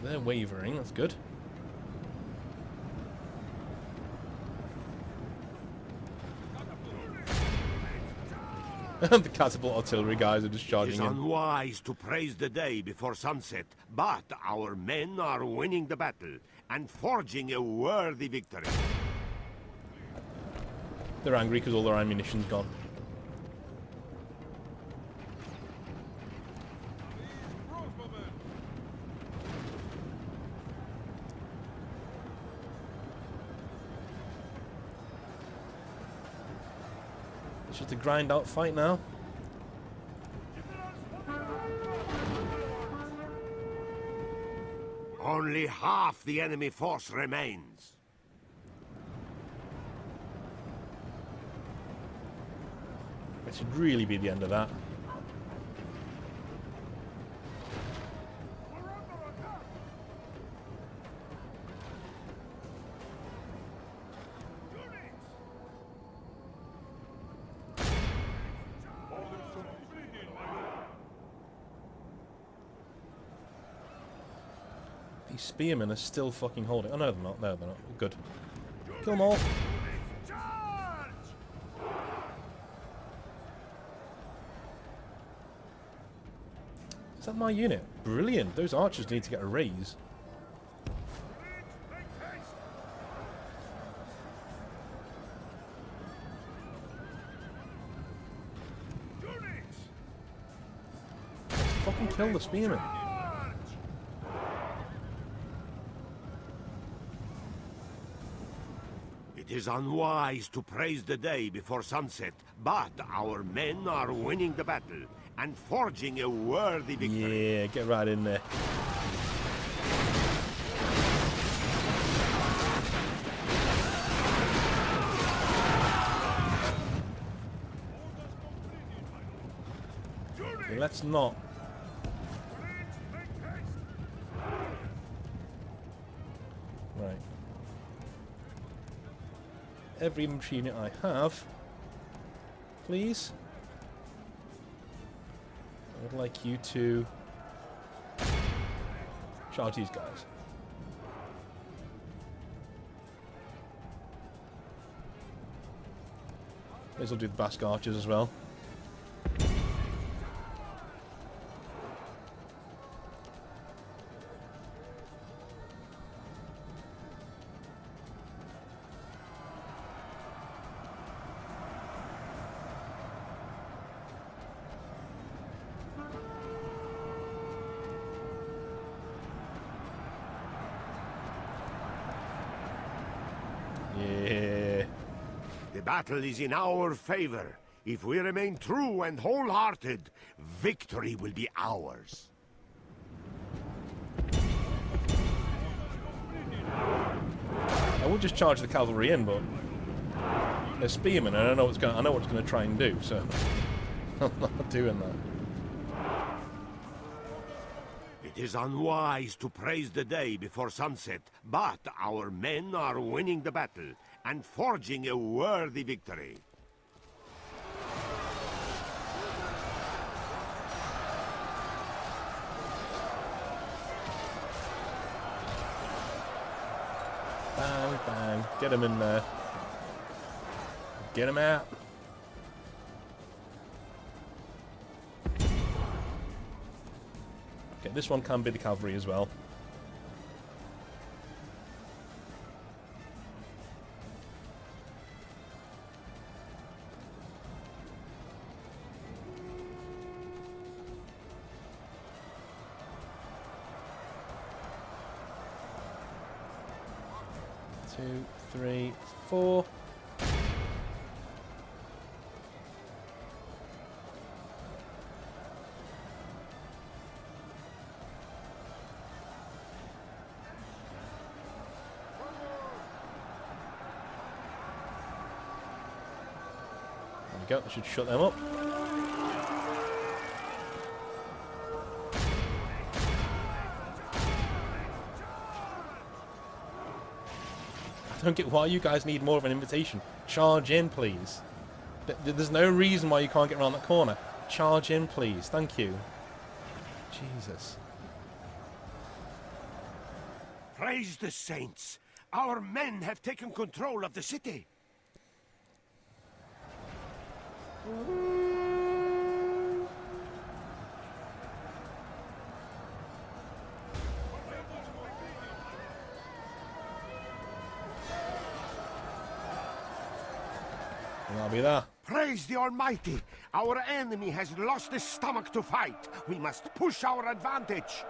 They're wavering, that's good. The catapult artillery guys are just charging It's in. unwise to praise the day before sunset, but our men are winning the battle and forging a worthy victory. They're angry because all their ammunition's gone. It's just a grind out fight now. Only half the enemy force remains. It should really be the end of that. These spearmen are still fucking holding. Oh no, they're not. No, they're not. Good. Kill them all. Is that my unit? Brilliant. Those archers need to get a raise. Let's fucking kill the spearmen. It is unwise to praise the day before sunset, but our men are winning the battle and forging a worthy victory. Yeah, get right in there. Okay, let's not. Right. Every infantry unit I have, please. I would like you to charge these guys. This will do the Basque archers as well. Yeah. The battle is in our favor. If we remain true and wholehearted, victory will be ours. I would just charge the cavalry in, but they're spearmen, and I know what's going to try and do, so I'm not doing that. It is unwise to praise the day before sunset, but our men are winning the battle and forging a worthy victory. Bang, bang. Get him in there. Get him out. Okay, this one can be the cavalry as well. Two, three, four. There we go, that should shut them up. I don't get why you guys need more of an invitation. Charge in, please. There's no reason why you can't get around that corner. Charge in, please. Thank you. Jesus. Praise the saints! Our men have taken control of the city. And I'll be there. Praise the Almighty! Our enemy has lost his stomach to fight. We must push our advantage.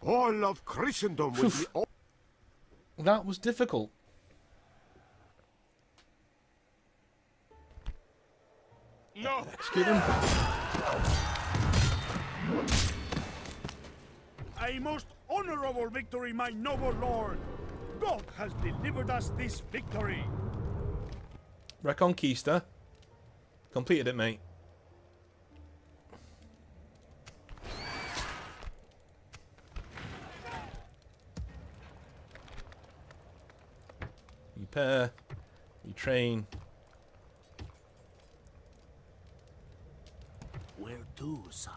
All of Christendom will be... That was difficult. No! Execute him. A most honorable victory, my noble lord. God has delivered us this victory. Reconquista. Completed it, mate. Repair. Retrain. Where to, sire?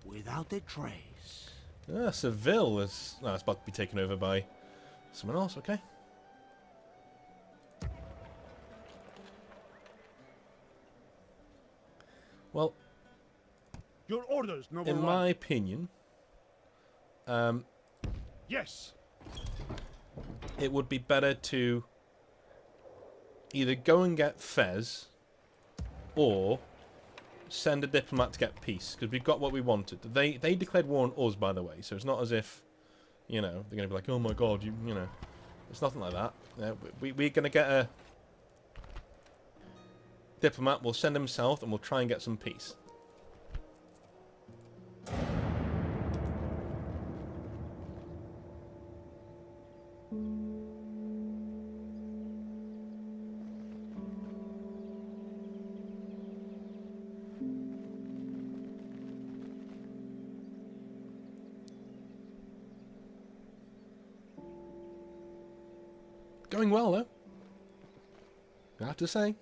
Without a trace. Seville is... No, it's about to be taken over by someone else, okay. Well, your orders, noble in one. my opinion, yes. It would be better to either go and get Fez or send a diplomat to get peace, because we've got what we wanted. They declared war on us, by the way, so it's not as if, you know, they're going to be like, oh my god, you know. It's nothing like that. We're going to get a diplomat, we'll send him south, and we'll try and get some peace. Going well, though. I have to say.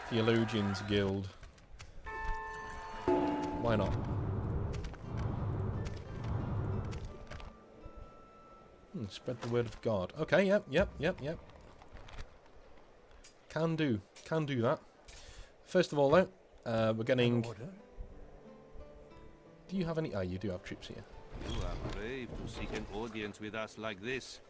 Theologians Guild. Why not? Spread the word of God. Okay, yep. Can do that. First of all, though, we're getting... Do you have any... Oh, you do have troops here. You are brave to seek an audience with us like this.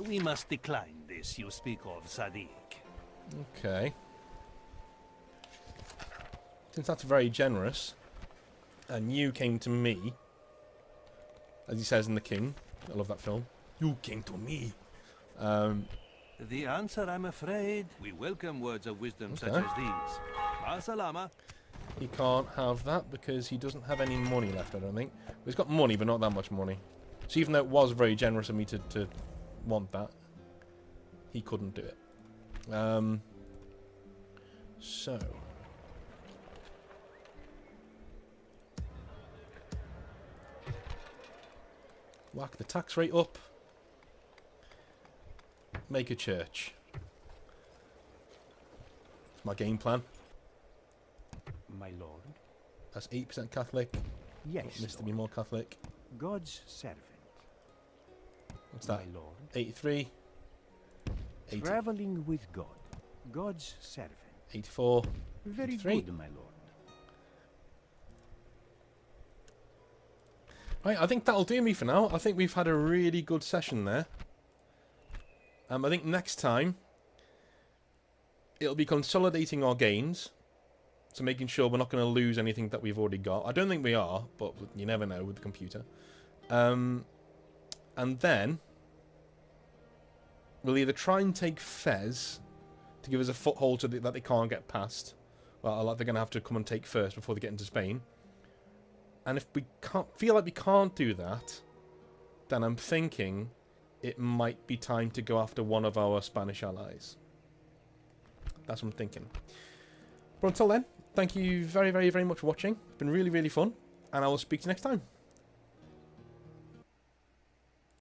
We must decline this you speak of, Sadiq. Okay. Since that's very generous, and you came to me, as he says in The King, I love that film, you came to me. The answer, I'm afraid, we welcome words of wisdom such as these. Ma-salama. He can't have that because he doesn't have any money left, I don't think. He's got money, but not that much money. So even though it was very generous of me to want that, he couldn't do it. So... whack the tax rate up. Make a church. That's my game plan. My lord. That's 8% Catholic. Yes. Needs to be more Catholic. God's servant. What's that? My lord. 83. 80. Traveling with God. God's servant. 84. Very 83. good, my lord. Right, I think that'll do me for now. I think we've had a really good session there. I think next time it'll be consolidating our gains, so making sure we're not going to lose anything that we've already got. I don't think we are, but you never know with the computer. And then we'll either try and take Fez to give us a foothold so that they can't get past. Well, they're going to have to come and take first before they get into Spain. And if we feel like we can't do that, then I'm thinking it might be time to go after one of our Spanish allies. That's what I'm thinking. But until then, thank you very, very, very much for watching. It's been really, really fun. And I will speak to you next time.